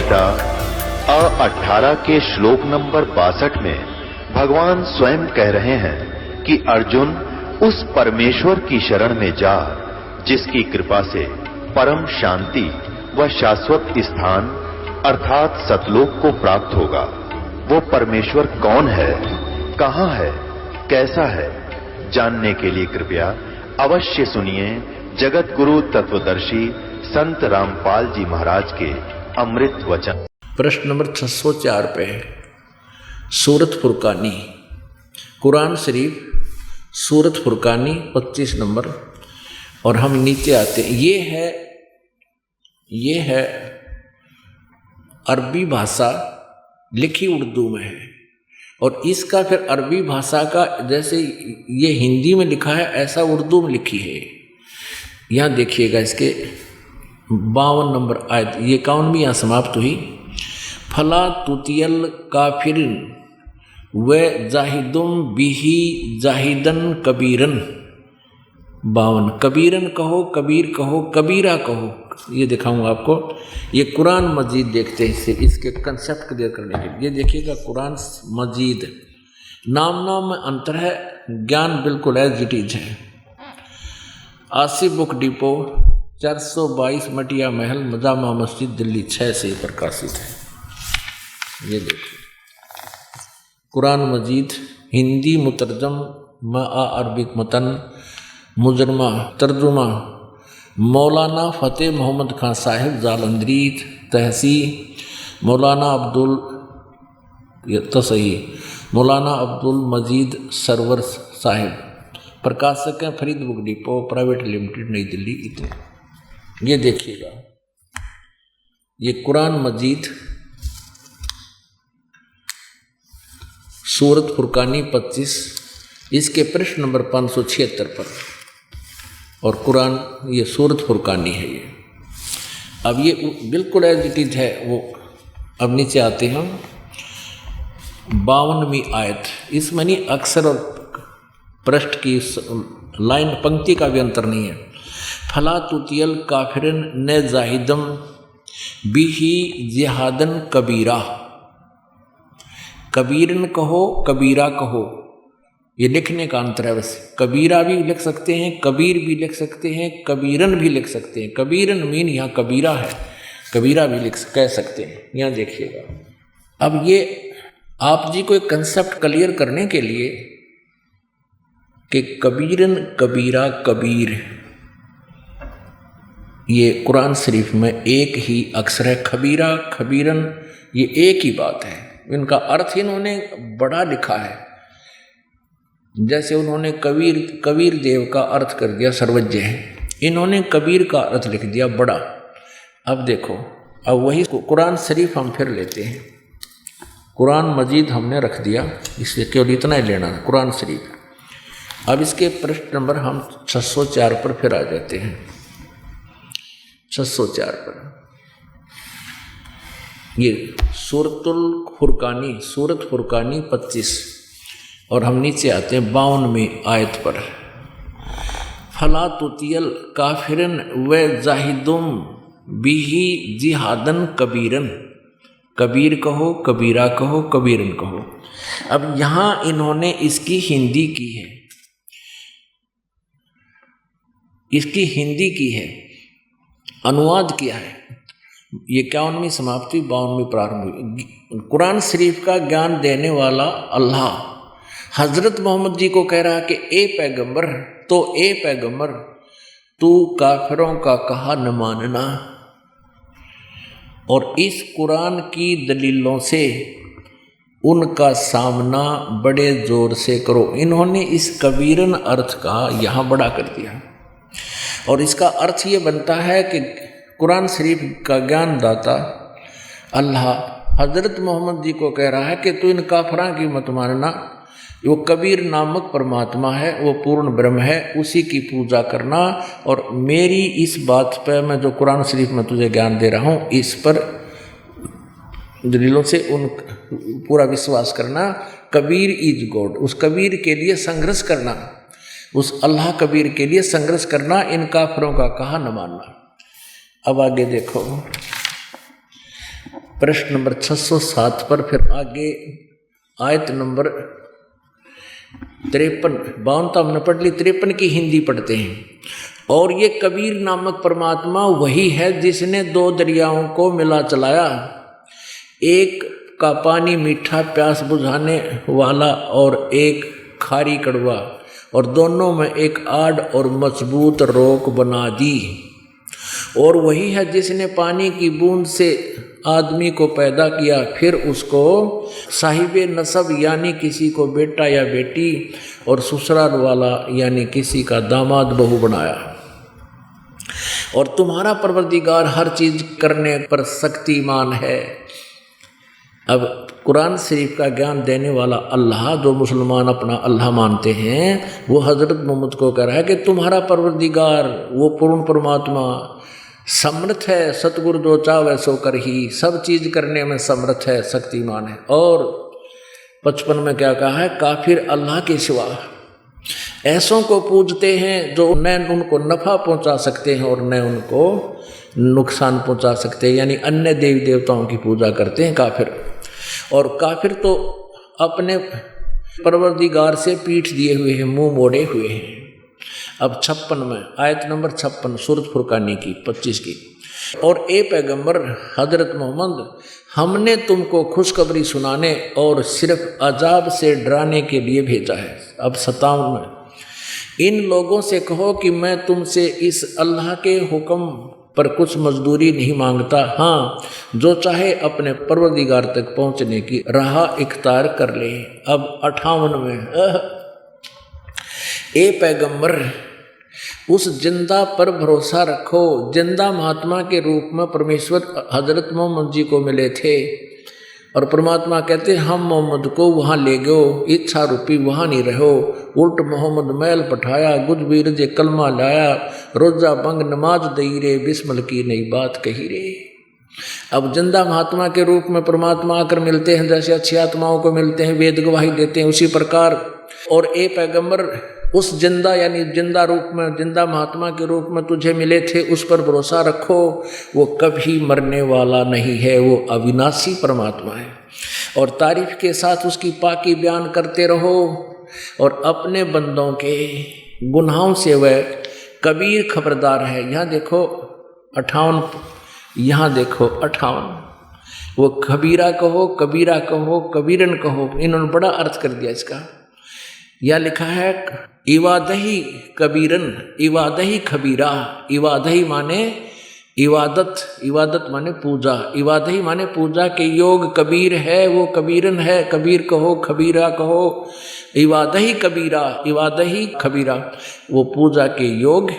गीता 18 के श्लोक नंबर 62 में भगवान स्वयं कह रहे हैं कि अर्जुन उस परमेश्वर की शरण में जा जिसकी कृपा से परम शांति व शाश्वत स्थान अर्थात सतलोक को प्राप्त होगा। वो परमेश्वर कौन है, कहां है, कैसा है, जानने के लिए कृपया अवश्य सुनिए जगत गुरु तत्वदर्शी संत रामपाल जी महाराज के अमृत वचन। प्रश्न नंबर 604 पे सूरत फुरकानी, कुरान शरीफ सूरत फुरकानी 25 नंबर। और हम नीचे आते हैं, ये है अरबी भाषा लिखी उर्दू में है, और इसका फिर अरबी भाषा का जैसे ये हिंदी में लिखा है ऐसा उर्दू में लिखी है। यहाँ देखिएगा इसके 52 नंबर आयत, ये 51 भी यहाँ समाप्त हुई। फला तुतियल काफिरिन व जाहिदुम बिही जाहिदन कबीरन। 52 कबीरन कहो, कबीर कहो, कबीरा कहो, ये दिखाऊंगा आपको। ये कुरान मजीद देखते हैं, इसके कंसेप्ट क्लियर करने के लिए। ये देखिएगा कुरान मजीद, नाम में अंतर है, ज्ञान बिल्कुल एज इट इज है। आसिफ बुक डिपो 422 मटिया महल मजामा मस्जिद दिल्ली 6 से प्रकाशित है। ये देखिए कुरान मजीद हिंदी मुतरजम अरबिक मतन मुजरमा तर्जुमा मौलाना फ़तेह मोहम्मद खान साहिब जालंधरी तहसी मौलाना अब्दुल मौलाना अब्दुल मजीद सरवर साहिब, प्रकाशक हैं Farid book depot private limited नई दिल्ली इतने। ये देखिएगा ये कुरान मजीद सूरत फुरकानी 25, इसके प्रश्न नंबर 576 पर, और कुरान ये सूरत फुरकानी है ये। अब ये बिल्कुल एज इट इज है वो। अब नीचे आते हैं 52वीं आयत, इसमें नहीं अक्षर और पृष्ठ की लाइन पंक्ति का भी अंतर नहीं है। फला तुतियल काफिरन न जाहिदम बिही जिहादन कबीरा। कबीरन कहो, कबीरा कहो, ये लिखने का अंतर है बस। कबीरा भी लिख सकते हैं, कबीर भी लिख सकते हैं, कबीरन भी लिख सकते हैं। कबीरन मीन यहाँ कबीरा है, कबीरा भी कह सकते हैं। यहाँ देखिएगा अब ये आप जी को एक कंसेप्ट क्लियर करने के लिए कि कबीरन कबीरा कबीर, ये कुरान शरीफ में एक ही अक्षर है। खबीरा खबीरन ये एक ही बात है, इनका अर्थ इन्होंने बड़ा लिखा है। जैसे उन्होंने कबीर देव का अर्थ कर दिया सर्वज्ञ है, इन्होंने कबीर का अर्थ लिख दिया बड़ा। अब देखो, अब वही कुरान शरीफ हम फिर लेते हैं। कुरान मजीद हमने रख दिया, इसलिए केवल इतना ही लेना है कुरान शरीफ। अब इसके प्रश्न नंबर हम 604 पर फिर आ जाते हैं। 604 पर ये सूरत फुरकानी 25, और हम नीचे आते हैं 52वीं आयत पर। फला तुतियल काफिरन व जाहिदुम बिही जिहादन कबीरन। कबीर कहो, कबीरा कहो, कबीरन कहो। अब यहाँ इन्होंने इसकी हिंदी की है, इसकी हिंदी की है, अनुवाद किया है। ये 51वीं समाप्ति 52वीं प्रारंभ हुई। कुरान शरीफ का ज्ञान देने वाला अल्लाह हजरत मोहम्मद जी को कह रहा कि ए पैगंबर, तो ए पैगंबर तू काफिरों का कहा न मानना, और इस कुरान की दलीलों से उनका सामना बड़े जोर से करो। इन्होंने इस कबीरन अर्थ का यहाँ बड़ा कर दिया, और इसका अर्थ ये बनता है कि कुरान शरीफ का ज्ञान दाता अल्लाह हजरत मोहम्मद जी को कह रहा है कि तू इन काफिरों की मत मानना। वो कबीर नामक परमात्मा है, वो पूर्ण ब्रह्म है, उसी की पूजा करना, और मेरी इस बात पर मैं जो कुरान शरीफ में तुझे ज्ञान दे रहा हूँ इस पर दलीलों से उन पूरा विश्वास करना। कबीर इज गॉड, उस कबीर के लिए संघर्ष करना, उस अल्लाह कबीर के लिए संघर्ष करना, इन काफिरों का कहा न मानना। अब आगे देखो प्रश्न नंबर 607 पर, फिर आगे आयत नंबर 53, 52 तो हमने पढ़ ली, 53 की हिंदी पढ़ते हैं। और ये कबीर नामक परमात्मा वही है जिसने 2 दरियाओं को मिला चलाया, एक का पानी मीठा प्यास बुझाने वाला और एक खारी कड़वा, और दोनों में एक आड़ और मजबूत रोक बना दी। और वही है जिसने पानी की बूंद से आदमी को पैदा किया, फिर उसको साहिबे नसब यानी किसी को बेटा या बेटी, और ससुराल वाला यानी किसी का दामाद बहू बनाया। और तुम्हारा परवरदिगार हर चीज करने पर शक्तिमान है। अब कुरान शरीफ का ज्ञान देने वाला अल्लाह, जो मुसलमान अपना अल्लाह मानते हैं, वो हजरत मोहम्मद को कह रहा है कि तुम्हारा परवरदिगार वो पूर्ण परमात्मा समर्थ है, सतगुरु जो चाहे सो कर ही, सब चीज करने में समर्थ है, शक्तिमान है। और 55 में क्या कहा है, काफिर अल्लाह के सिवा ऐसों को पूजते हैं जो न उनको नफा पहुंचा सकते हैं और न उनको नुकसान पहुंचा सकते हैं, यानी अन्य देवी देवताओं की पूजा करते हैं काफिर। और काफिर तो अपने परवरदिगार से पीठ दिए हुए हैं, मुंह मोड़े हुए हैं। अब 56 में, आयत नंबर 56 सूरत फुरकानी की 25 की, और ए पैगंबर हजरत मोहम्मद, हमने तुमको खुशखबरी सुनाने और सिर्फ अजाब से डराने के लिए भेजा है। अब 57 में, इन लोगों से कहो कि मैं तुमसे इस अल्लाह के हुक्म पर कुछ मजदूरी नहीं मांगता, हाँ जो चाहे अपने परवरदिगार तक पहुंचने की राह इख्तियार कर ले। अब 58 में, ए पैगंबर उस जिंदा पर भरोसा रखो, जिंदा महात्मा के रूप में परमेश्वर हजरत मोहम्मद जी को मिले थे, और परमात्मा कहते हम मोहम्मद को वहाँ ले गयो, इच्छा रूपी वहाँ नहीं रहो, उल्ट मोहम्मद मैल पठाया, गुज बीरज कलमा लाया, रोजा बंग नमाज दई रे, बिस्मिल की नई बात कही रे। अब जिंदा महात्मा के रूप में परमात्मा आकर मिलते हैं, जैसे अच्छी आत्माओं को मिलते हैं, वेद गवाही देते हैं, उसी प्रकार। और ए पैगंबर उस जिंदा यानी जिंदा रूप में, जिंदा महात्मा के रूप में तुझे मिले थे, उस पर भरोसा रखो, वो कभी मरने वाला नहीं है, वो अविनाशी परमात्मा है। और तारीफ के साथ उसकी पाकी बयान करते रहो, और अपने बंदों के गुनाहों से वह कबीर खबरदार है। यहाँ देखो 58, यहाँ देखो 58, वो कबीरा कहो, कबीरा कहो, कबीरन कहो, इन्होंने बड़ा अर्थ कर दिया इसका। यह लिखा है इवादही कबीरन, इवादही खबीरा। इवादही माने इबादत, इबादत माने पूजा, इवादही माने पूजा के योग, कबीर है वो कबीरन है, कबीर कहो, खबीरा कहो, इवादही कबीरा, इवादही खबीरा, वो पूजा के योग,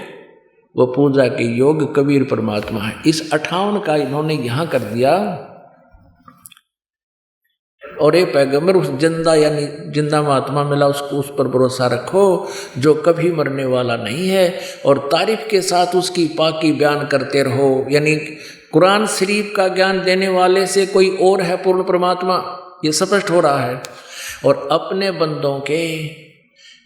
वो पूजा के योग कबीर परमात्मा है। इस 58 का इन्होंने यहाँ कर दिया। और ये पैगंबर उस जिंदा यानी जिंदा महात्मा मिला, उसको उस पर भरोसा रखो जो कभी मरने वाला नहीं है, और तारीफ के साथ उसकी पाकी बयान करते रहो। यानी कुरान शरीफ का ज्ञान देने वाले से कोई और है पूर्ण परमात्मा, ये स्पष्ट हो रहा है। और अपने बंदों के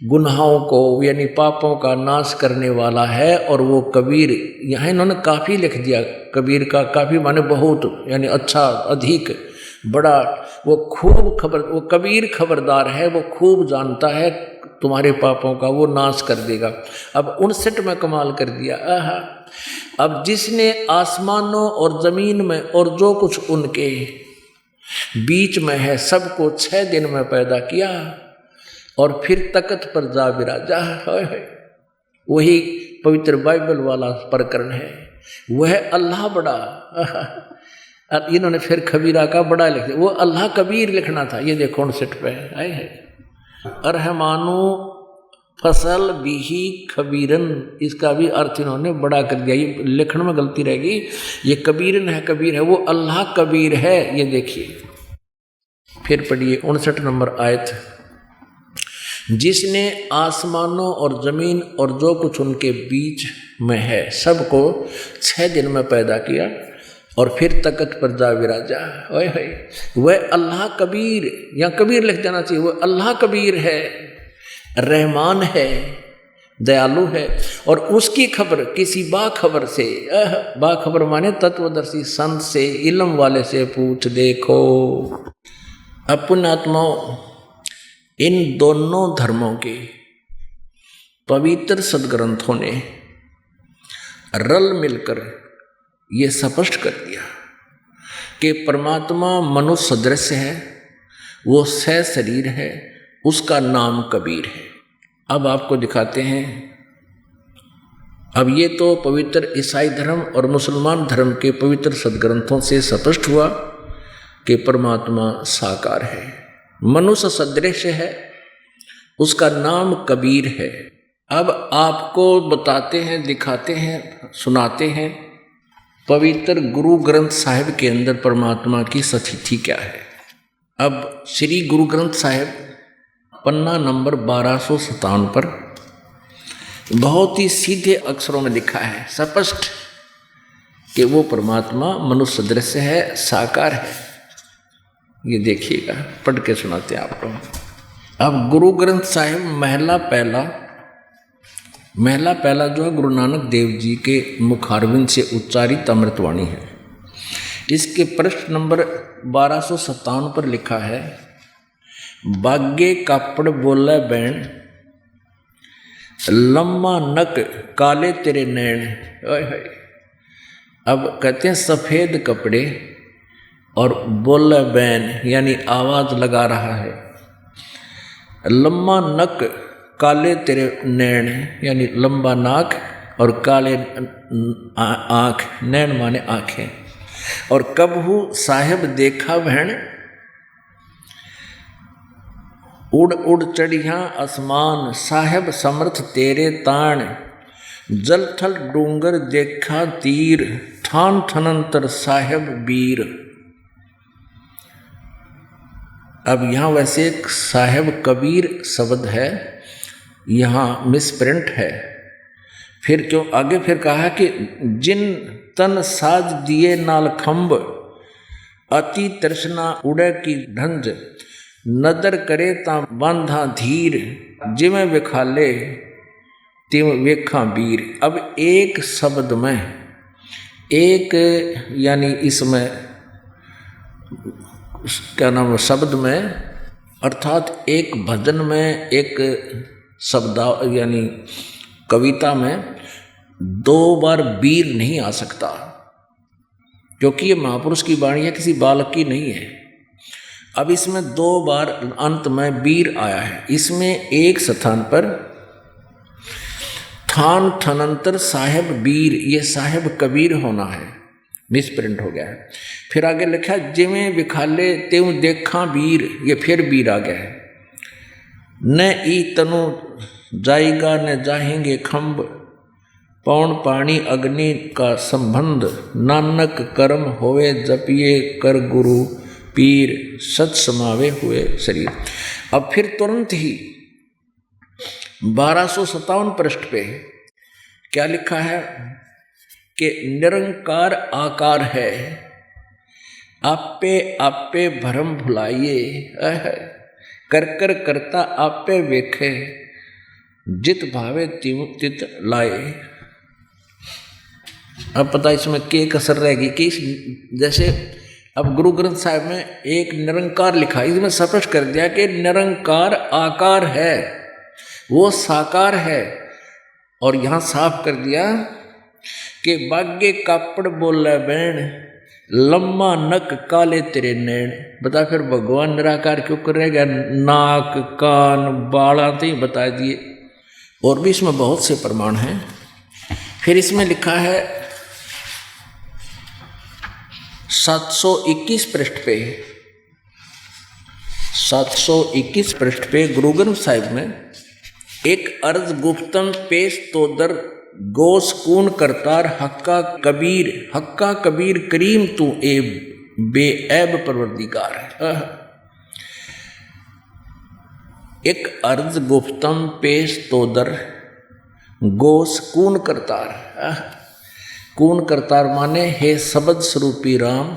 गुनाहों को यानी पापों का नाश करने वाला है, और वो कबीर, यहाँ इन्होंने काफ़ी लिख दिया, कबीर का काफ़ी माने बहुत, यानी अच्छा, अधिक, बड़ा, वो खूब खबर, वो कबीर खबरदार है, वो खूब जानता है तुम्हारे पापों का, वो नाश कर देगा। अब 59 में कमाल कर दिया। अब जिसने आसमानों और जमीन में और जो कुछ उनके बीच में है सबको 6 दिन में पैदा किया, और फिर तख्त पर जा विराजा। वही पवित्र बाइबल वाला प्रकरण है, वह अल्लाह बड़ा। इन्होंने फिर खबीरा का बड़ा लिख दिया, वो अल्लाह कबीर लिखना था। ये देखो 59 पे आए है, अरहमानु फसल बिही खबीरन, इसका भी अर्थ इन्होंने बड़ा कर दिया। ये लिखने में गलती रहेगी, ये कबीरन है, कबीर है, वो अल्लाह कबीर है। ये देखिए फिर पढ़िए 59 नंबर आयत, जिसने आसमानों और जमीन और जो कुछ उनके बीच में है सबको 6 दिन में पैदा किया, और फिर तख्त पर जा विराजा। वह अल्लाह कबीर, या कबीर लिख देना चाहिए, वह अल्लाह कबीर है, रहमान है, दयालु है। और उसकी खबर किसी बाखबर से, बाखबर माने तत्वदर्शी संत से, इल्म वाले से पूछ देखो। अपने आत्माओं, इन दोनों धर्मों के पवित्र सदग्रंथों ने रल मिलकर ये स्पष्ट कर दिया कि परमात्मा मनुष्य सदृश है, वो सशरीर है, उसका नाम कबीर है। अब आपको दिखाते हैं। अब ये तो पवित्र ईसाई धर्म और मुसलमान धर्म के पवित्र सदग्रंथों से स्पष्ट हुआ कि परमात्मा साकार है, मनुष्य सदृश है, उसका नाम कबीर है। अब आपको बताते हैं, दिखाते हैं, सुनाते हैं पवित्र गुरु ग्रंथ साहिब के अंदर परमात्मा की स्थिति क्या है। अब श्री गुरु ग्रंथ साहिब पन्ना नंबर 1257 पर बहुत ही सीधे अक्षरों में लिखा है स्पष्ट कि वो परमात्मा मनुष्य सदृश है, साकार है। ये देखिएगा, पढ़ के सुनाते हैं आपको। अब गुरु ग्रंथ साहिब महला पहला जो है गुरु नानक देव जी के मुखारविंद से उच्चारित अमृतवाणी है। इसके पृष्ठ नंबर 1257 पर लिखा है, बागे कापड़ बोले बैण, लम्मा नक काले तेरे नैण। अब कहते हैं सफेद कपड़े और बोले बैन यानी आवाज लगा रहा है, लम्मा नक काले तेरे नैण यानी लंबा नाक और काले आँख, नैण माने आँखें। और कबहू साहेब देखा बहन, उड़ उड़ चढ़िया आसमान, साहेब समर्थ तेरे ताण, जल थल डूंगर देखा तीर, ठान ठनंतर साहेब वीर। अब यहाँ वैसे एक साहेब कबीर शब्द है, यहाँ मिसप्रिंट है। फिर क्यों आगे फिर कहा कि जिन तन साज दिए नाल खंब, अति तृष्णा उड़े की ढंज, नदर करे ता बांधा धीर, जिमें विखाले तिम वेखा वीर। अब एक शब्द में, एक यानी इसमें क्या नाम शब्द में, अर्थात एक भजन में, एक शब्दा यानी कविता में 2 बार वीर नहीं आ सकता, क्योंकि ये महापुरुष की वाणी है, किसी बालक की नहीं है। अब इसमें 2 बार अंत में वीर आया है। इसमें एक स्थान पर थान ठनंतर साहेब वीर, ये साहेब कबीर होना है, मिसप्रिंट हो गया है। फिर आगे लिखा जिमें विखाले त्यों देखा वीर, ये फिर वीर आ गया है। न ई तनु जाएगा न जाहेंगे खंब, पौन पानी अग्नि का संबंध, नानक कर्म होवे जपिए कर गुरु पीर, सच समावे हुए शरीर। अब फिर तुरंत ही 1257 पृष्ठ पे क्या लिखा है कि निरंकार आकार है, आपे आपे भरम भुलाइए, कर कर करता आपे वेखे, जित भावे तिव तित लाए। अब पता इसमें क्या कसर रहेगी कि जैसे अब गुरु ग्रंथ साहिब में एक निरंकार लिखा, इसमें स्पष्ट कर दिया कि निरंकार आकार है, वो साकार है। और यहाँ साफ कर दिया कि बागे कापड़ बोले बैण, लम्मा नक काले तेरे नैण। बता फिर भगवान निराकार क्यों कर रहेगा? नाक कान बाला तो ही बता दिए, और भी इसमें बहुत से प्रमाण हैं। फिर इसमें लिखा है 721 पृष्ठ पे, 721 पृष्ठ पे गुरु ग्रंथ साहिब में एक अर्ज गुप्तम पेश तोदर गोस कून करतार हक्का कबीर करीम तू ए बेऐब परवरदिगार है। एक अर्ज गुप्तम पेश तोदर गोस कून करतार माने हे शब्द स्वरूपी राम,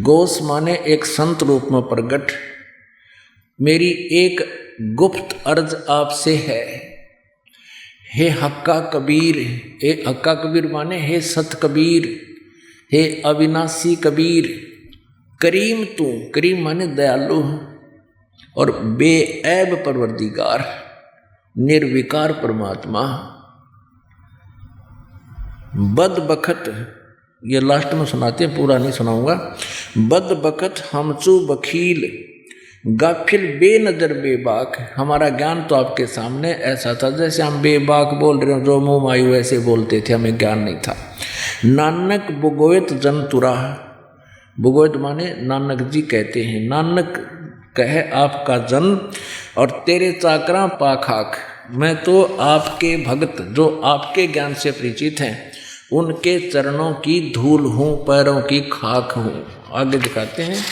गोस माने एक संत रूप में प्रगट। मेरी एक गुप्त अर्ज आपसे है हे हक्का कबीर, हे हक्का कबीर माने हे सत कबीर, हे अविनाशी कबीर। करीम तू, करीम माने दयालु, और बेऐब परवरदिगार, निर्विकार परमात्मा। बद बखत, ये लास्ट में सुनाते हैं, पूरा नहीं सुनाऊंगा। बद बखत हमचू बखील, गाफिल बेनजर बेबाक। हमारा ज्ञान तो आपके सामने ऐसा था जैसे हम बेबाक बोल रहे हो, जो मुंह मायू ऐसे बोलते थे, हमें ज्ञान नहीं था। नानक बुगोयत जन तुरा, बुगोयत माने नानक जी कहते हैं, नानक कहे आपका जन्म और तेरे चाकरा पाखाक। मैं तो आपके भक्त जो आपके ज्ञान से परिचित हैं, उनके चरणों की धूल हूँ, पैरों की खाक हूँ। आगे दिखाते हैं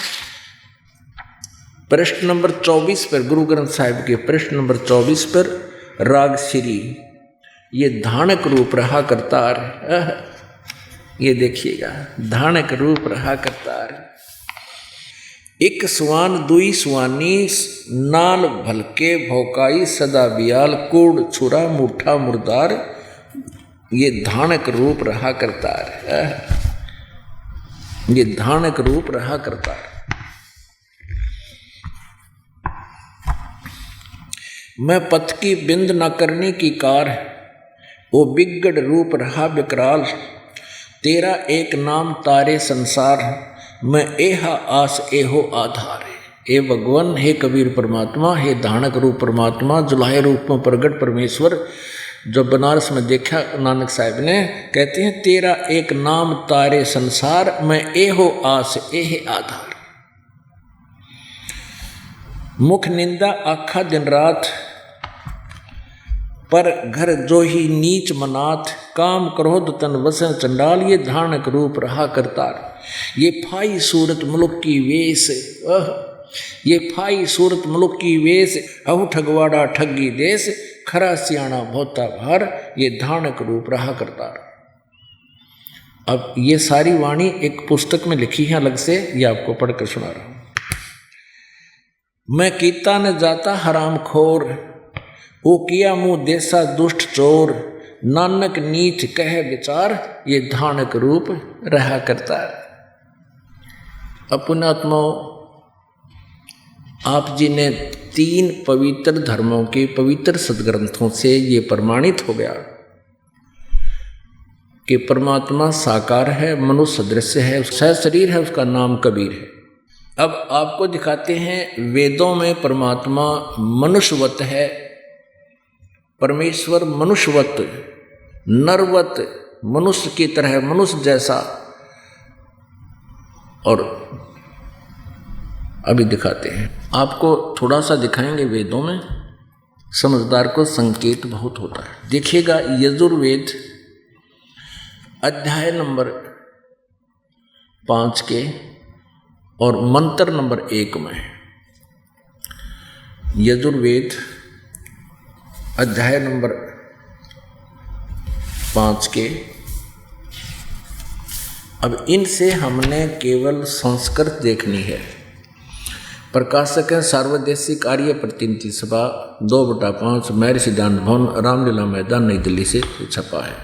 प्रश्न नंबर 24 पर, गुरु ग्रंथ साहिब के प्रश्न नंबर 24 पर, राग श्री, ये धानक रूप रहा करतार। ये देखिएगा, धानक रूप रहा करतार। एक सुवान दुई सुवानी, नाल भलके भौकाई सदा बियाल, कूड़ छुरा मुठा मुर्दार। ये धानक रूप रहा करतार, ये धानक रूप रहा करतार। मैं पथ की बिंद न करने की कार, वो बिगड़ रूप रहा विकराल। तेरा एक नाम तारे संसार, मैं एहा आस एहो आधार। हे भगवान, हे कबीर परमात्मा, हे धानक रूप परमात्मा, जुलाहे रूप में प्रगट परमेश्वर, जो बनारस में देखा नानक साहब ने, कहते हैं तेरा एक नाम तारे संसार, मैं एहो आस एह आधार। मुख निंदा आखा दिन रात, पर घर जो ही नीच मनाथ। काम क्रोध तन वसन चंडाल, ये धानक रूप रहा करतार। ये फाई सूरत मुलुक की वेश, ये फाई सूरत मुलुक की वेश। अहु ठगवाड़ा ठगी देश, खरा सियाणा भोता भार। ये धानक रूप रहा करतार। अब ये सारी वाणी एक पुस्तक में लिखी है अलग से, ये आपको पढ़कर सुना रहा हूं। मैं कीता न जाता हराम खोर, ओ किया मुँह देसा दुष्ट चोर। नानक नीच कह विचार, ये धानक रूप रहा करतार। पुण्यात्माओं, आप जी ने 3 पवित्र धर्मों के पवित्र सदग्रंथों से ये प्रमाणित हो गया कि परमात्मा साकार है, मनुष्य सदृश्य है, सहशरीर है, उसका नाम कबीर है। अब आपको दिखाते हैं वेदों में परमात्मा मनुष्यवत है, परमेश्वर मनुष्यवत, नरवत, मनुष्य की तरह, मनुष्य जैसा। और अभी दिखाते हैं आपको, थोड़ा सा दिखाएंगे वेदों में, समझदार को संकेत बहुत होता है। देखिएगा यजुर्वेद अध्याय नंबर 5 के और मंत्र नंबर 1 में, यजुर्वेद अध्याय नंबर 5 के। अब इनसे हमने केवल संस्कृत देखनी है। प्रकाशक है सार्वदेशिक आर्य प्रतिनिधि सभा 2/5 महर्षि दानंद भवन, रामलीला मैदान, नई दिल्ली से छपा है।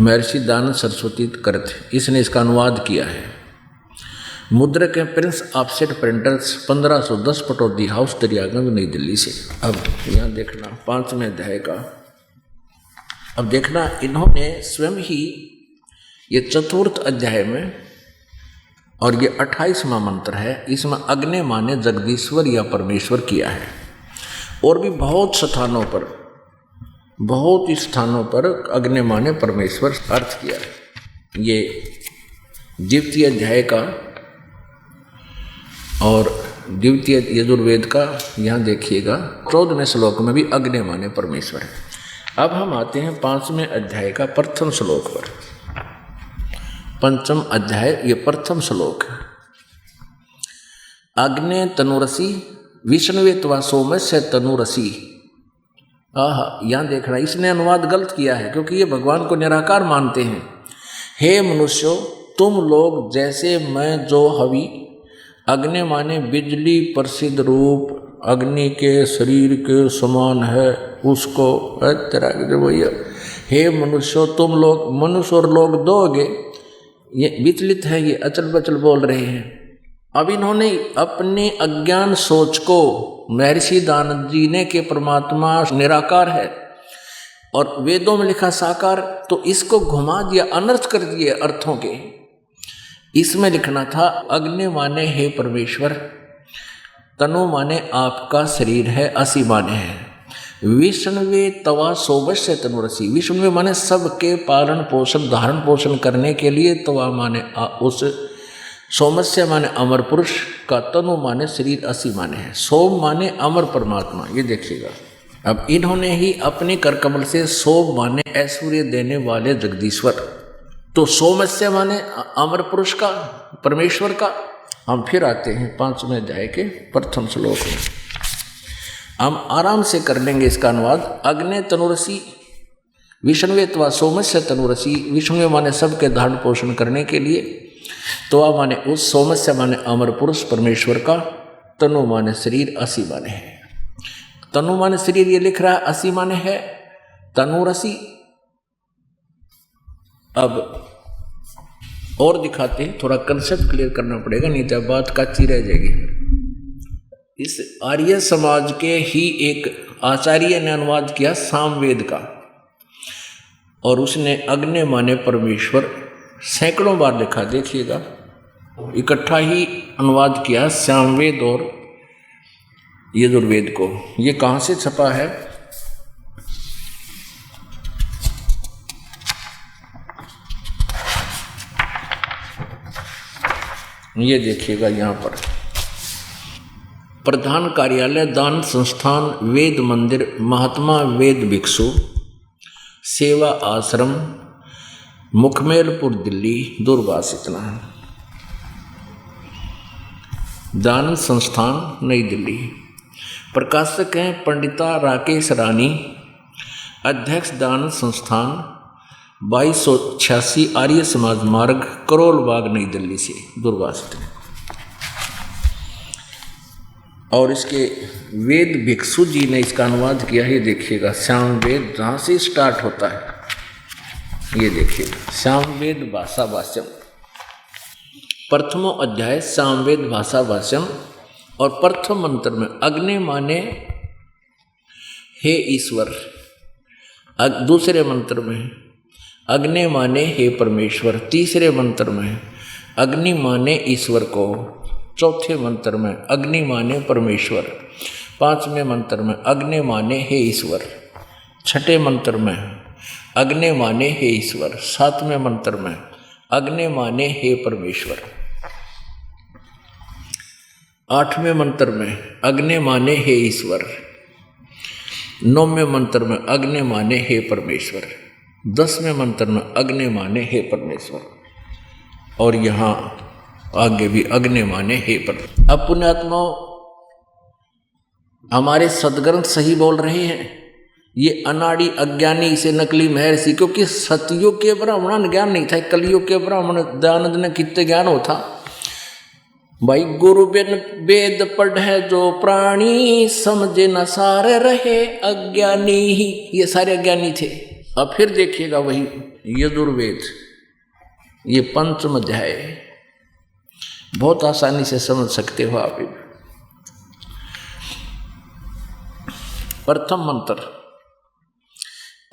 महर्षि दानंद सरस्वती कृत, इसने इसका अनुवाद किया है। मुद्रक है Prince offset printers, 1510 Pataudi house, Daryaganj, नई दिल्ली से। अब यहाँ देखना 5वें अध्याय का, अब देखना इन्होंने स्वयं ही ये 4th अध्याय में, और ये 28वां मंत्र है, इसमें अग्नि माने जगदीश्वर या परमेश्वर किया है। और भी बहुत स्थानों पर अग्नि माने परमेश्वर अर्थ किया है। ये द्वितीय अध्याय का और द्वितीय यजुर्वेद का, यहाँ देखिएगा 14वें श्लोक में भी अग्नि माने परमेश्वर है। अब हम आते हैं 5वें अध्याय का प्रथम श्लोक पर। 5वां अध्याय, ये प्रथम श्लोक है। अग्नि तनुरसी विष्णुवे त्वा सोमस्य तनुरसी। यहाँ देखना, इसने अनुवाद गलत किया है क्योंकि ये भगवान को निराकार मानते हैं। हे मनुष्यों, तुम लोग जैसे मैं जो हवि, अग्नि माने बिजली प्रसिद्ध रूप, अग्नि के शरीर के समान है, उसको तेरा भैया हे मनुष्य, तुम लोग मनुष्य और लोग दोगे, ये विचलित है, ये अचल बचल बोल रहे हैं। अब इन्होंने अपने अज्ञान सोच को, महर्षि दानव जी ने कि परमात्मा निराकार है और वेदों में लिखा साकार, तो इसको घुमा दिया, अनर्थ कर दिए अर्थों के। इसमें लिखना था अग्नि माने हे परमेश्वर, तनु माने आपका शरीर है, असी माने है विष्णुवे तवा सोवश्य तनुरसी। विष्णुवे माने सबके पालन पोषण धारण पोषण करने के लिए, तवा माने उस, सोमस्य माने अमर पुरुष का, तनु माने शरीर, असी माने है, सोम माने अमर परमात्मा। ये देखिएगा, अब इन्होंने ही अपने करकमल से सोम माने ऐश्वर्य देने वाले जगदीश्वर, तो सोमस्य माने अमर पुरुष का, परमेश्वर का। हम फिर आते हैं 5वें अध्याय के प्रथम श्लोक में, हम आराम से कर लेंगे इसका अनुवाद। अग्ने तनुरसी विष्णुवे तवा सोमस्य तनुरसी। विष्णुवे माने सबके धारण पोषण करने के लिए, तवा माने उस, सोमस्य माने अमर पुरुष परमेश्वर का, तनु माने शरीर, असी माने है। तनु माने शरीर ये लिख रहा है, असी माने है तनुरसी। अब और दिखाते हैं, थोड़ा कंसेप्ट क्लियर करना पड़ेगा, नहीं तो बात कच्ची रह जाएगी। इस आर्य समाज के ही एक आचार्य ने अनुवाद किया सामवेद का, और उसने अग्नि माने परमेश्वर सैकड़ों बार लिखा, देखिएगा, इकट्ठा ही अनुवाद किया सामवेद और यजुर्वेद को। ये कहाँ से छपा है? ये देखिएगा, यहाँ पर प्रधान कार्यालय दान संस्थान वेद मंदिर महात्मा वेद भिक्षु सेवा आश्रम मुखमेलपुर दिल्ली दूरभाष इतना है। दान संस्थान नई दिल्ली। प्रकाशक हैं पंडिता राकेश रानी। अध्यक्ष दान संस्थान 2286 आर्य समाज मार्ग करोल बाग नई दिल्ली से दूरभाष इतना। और इसके वेद भिक्षु जी ने इसका अनुवाद किया है, देखिएगा, सामवेद जहाँ से स्टार्ट होता है, ये देखिएगा, सामवेद भाषा भाष्यम, प्रथमो अध्याय सामवेद भाषा भाष्यम। और प्रथम मंत्र में अग्नि माने हे ईश्वर, दूसरे मंत्र में अग्नि माने हे परमेश्वर, तीसरे मंत्र में अग्नि माने ईश्वर को, चौथे मंत्र में अग्नि माने परमेश्वर, पांचवें मंत्र में अग्नि माने हे ईश्वर, छठे मंत्र में अग्नि माने हे ईश्वर, सातवें मंत्र में अग्नि माने हे परमेश्वर, आठवें मंत्र में अग्नि माने हे ईश्वर, नौवें मंत्र में अग्नि माने हे परमेश्वर, 10वें मंत्र में अग्नि माने हे परमेश्वर, और यहाँ आगे भी अग्नि माने हे पर। अब पुण्यात्माओं, हमारे सदग्रंथ सही बोल रहे हैं, ये अनाड़ी अज्ञानी से नकली महर्षि, क्योंकि सतयुग के ब्राह्मण ज्ञान नहीं था, कलयुग के ब्राह्मण दयानंद ने कितने ज्ञान होता भाई। गुरु बिन वेद पढ़े जो प्राणी, समझे न सारे रहे अज्ञानी ही, ये सारे अज्ञानी थे। अब फिर देखिएगा वही यजुर्वेद, ये पंचम अध्याय, बहुत आसानी से समझ सकते हो आप। प्रथम मंत्र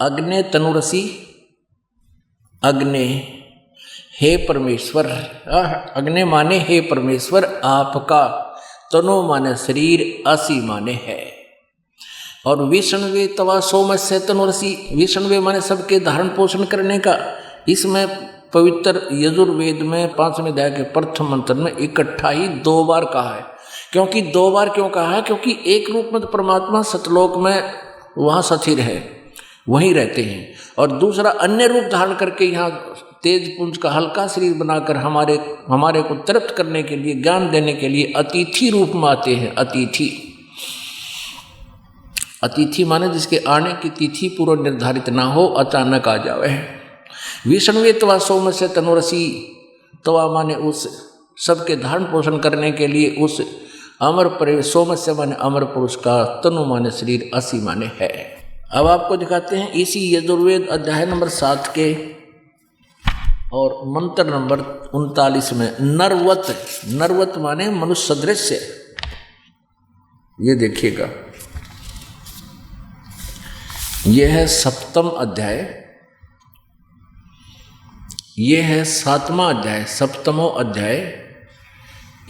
अग्नि तनुरसी। अग्नि हे परमेश्वर, अग्नि माने हे परमेश्वर आपका, तनु माने शरीर, असी माने है। और विष्णुवे तवा सोमस्य तनुरसी। विष्णुवे माने सबके धारण पोषण करने का। इसमें पवित्र यजुर्वेद में 5वें अध्याय के प्रथम मंत्र में इकट्ठा ही 2 बार कहा है। क्योंकि 2 बार क्यों कहा है? क्योंकि एक रूप में तो परमात्मा सतलोक में वहाँ स्थिर है, वहीं रहते हैं, और दूसरा अन्य रूप धारण करके यहाँ तेज पुंज का हल्का शरीर बनाकर हमारे को तृप्त करने के लिए, ज्ञान देने के लिए अतिथि रूप में आते हैं। अतिथि माने जिसके आने की तिथि पूर्व निर्धारित ना हो, अचानक आ जावे। विष्णुवे तवा सोमस्य तनुरसी। तवा माने उस सबके धारण पोषण करने के लिए उस अमर सोमस्य माने अमर पुरुष का, तनु माने शरीर, असी माने है। अब आपको दिखाते हैं इसी यजुर्वेद अध्याय नंबर 7 के और मंत्र नंबर 39 में नरवत। नरवत माने मनुष्य सदृश। ये देखिएगा, यह है 7वां अध्याय, यह है 7वां अध्याय, 7वां अध्याय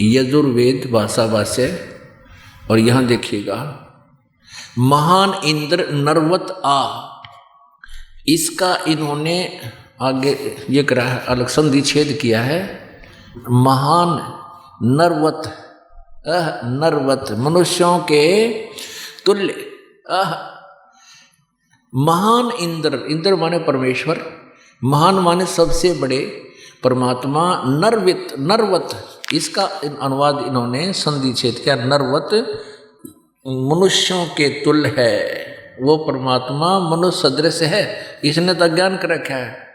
यजुर्वेद भाषा भाष्य। और यहां देखिएगा, महान इंद्र नरवत आ, इसका इन्होंने आगे ये करा है, अलग संधि छेद किया है। महान नरवत, नरवत मनुष्यों के तुल्य, महान इंद्र, इंद्र माने परमेश्वर, महान माने सबसे बड़े परमात्मा, नरवित नरवत, इसका अनुवाद इन्होंने संधि छेद किया, नरवत मनुष्यों के तुल्य है, वो परमात्मा मनुष्य सदृश है, इसने तो अज्ञान कर रखा है।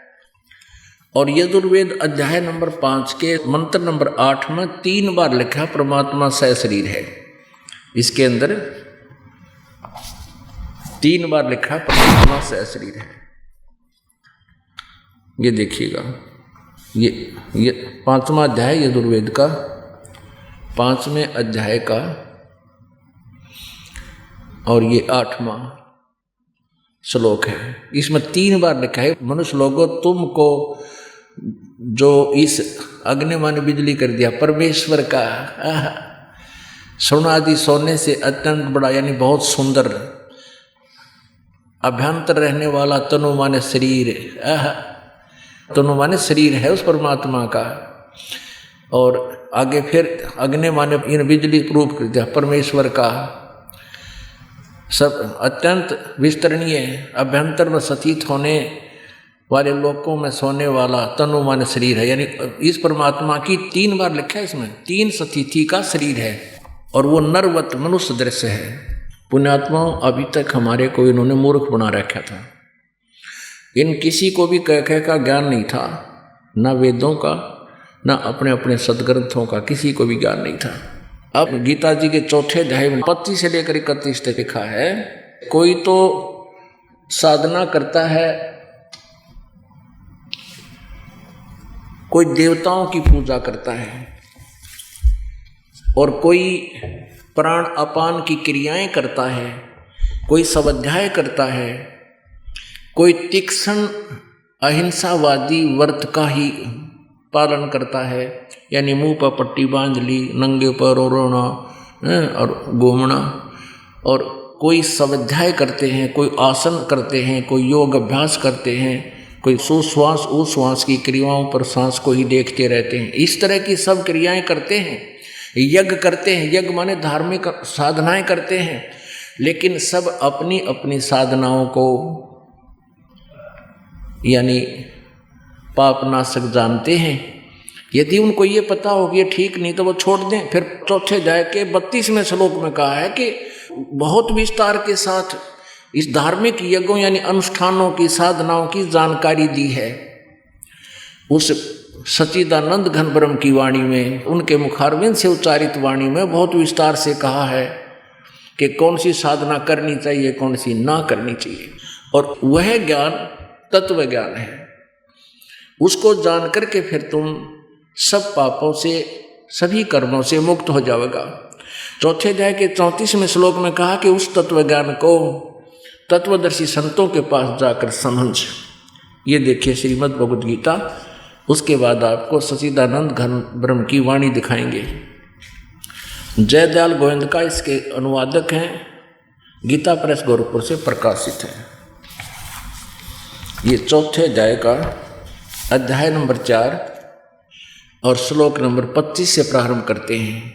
और यजुर्वेद अध्याय नंबर 5 के मंत्र नंबर 8 में 3 बार लिखा परमात्मा सशरीर है। इसके अंदर 3 बार लिखा परमात्मा सशरीर है। ये देखिएगा, ये 5वां अध्याय यजुर्वेद का 5वें अध्याय का, और ये 8वां श्लोक है। इसमें 3 बार लिखा है, मनुष्य लोगों तुमको जो इस अग्नि माने बिजली कर दिया, परमेश्वर का सोनादि सोने से अत्यंत बड़ा यानी बहुत सुंदर अभ्यंतर रहने वाला तनु माने शरीर, तनु माने शरीर है उस परमात्मा का। और आगे फिर अग्नि माने इन बिजली रूप कर दिया परमेश्वर का, सब अत्यंत विस्तरणीय अभ्यंतर में सतीत होने वाले लोकों में सोने वाला तनु माने शरीर है। यानी इस परमात्मा की 3 बार लिखा है, इसमें 3 सतीथि का शरीर है, और वो नरवत मनुष्य दृश्य है। पुण्यात्माओं, अभी तक हमारे को इन्होंने मूर्ख बना रखा था। इन किसी को भी कह का ज्ञान नहीं था, ना वेदों का, ना अपने अपने सदग्रंथों का, किसी को भी ज्ञान नहीं था। अब गीता जी के 4 अध्याय में 25 से लेकर 31 तक लिखा है, कोई तो साधना करता है, कोई देवताओं की पूजा करता है, और कोई प्राण अपान की क्रियाएं करता है, कोई स्वाध्याय करता है, कोई तीक्ष्ण अहिंसावादी व्रत का ही पालन करता है, यानी मुंह पर पट्टी बांध ली, नंगे पर रोना और घूमना, और कोई स्वाध्याय करते हैं, कोई आसन करते हैं, कोई योग अभ्यास करते हैं, कोई सुश्वास उश्वास की क्रियाओं पर सांस को ही देखते रहते हैं। इस तरह की सब क्रियाएं करते हैं, यज्ञ करते हैं, यज्ञ माने धार्मिक साधनाएं करते हैं, लेकिन सब अपनी अपनी साधनाओं को यानी पापनाशक जानते हैं। यदि उनको ये पता हो कि ये ठीक नहीं तो वो छोड़ दें। फिर 4 अध्याय के 32वें श्लोक में कहा है कि बहुत विस्तार के साथ इस धार्मिक यज्ञों यानी अनुष्ठानों की साधनाओं की जानकारी दी है। उस सच्चिदानंद घन ब्रह्म की वाणी में, उनके मुखारविंद से उच्चारित वाणी में बहुत विस्तार से कहा है कि कौन सी साधना करनी चाहिए, कौन सी ना करनी चाहिए। और वह ज्ञान तत्व ज्ञान है, उसको जान करके फिर तुम सब पापों से, सभी कर्मों से मुक्त हो जाओगा। 4 अध्याय के 34वें श्लोक में कहा कि उस तत्व ज्ञान को तत्वदर्शी संतों के पास जाकर समझ। ये देखिए श्रीमद् भगवद गीता। उसके बाद आपको सच्चिदानंद घन ब्रह्म की वाणी दिखाएंगे। जयदयाल गोविंद का इसके अनुवादक हैं, गीता प्रेस गोरखपुर से प्रकाशित है। ये 4 अध्याय का अध्याय नंबर 4 और श्लोक नंबर 25 से प्रारंभ करते हैं।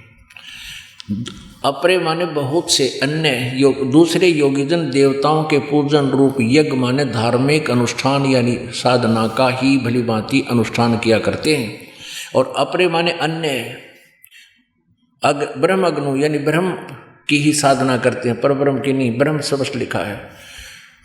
अपरे माने बहुत से अन्य दूसरे योगीजन देवताओं के पूजन रूप यज्ञ माने धार्मिक अनुष्ठान यानी साधना का ही भली भांति अनुष्ठान किया करते हैं। और अपरे माने अन्य ब्रह्म अग्नु यानी ब्रह्म की ही साधना करते हैं, पर ब्रह्म की नहीं, ब्रह्म स्पष्ट लिखा है।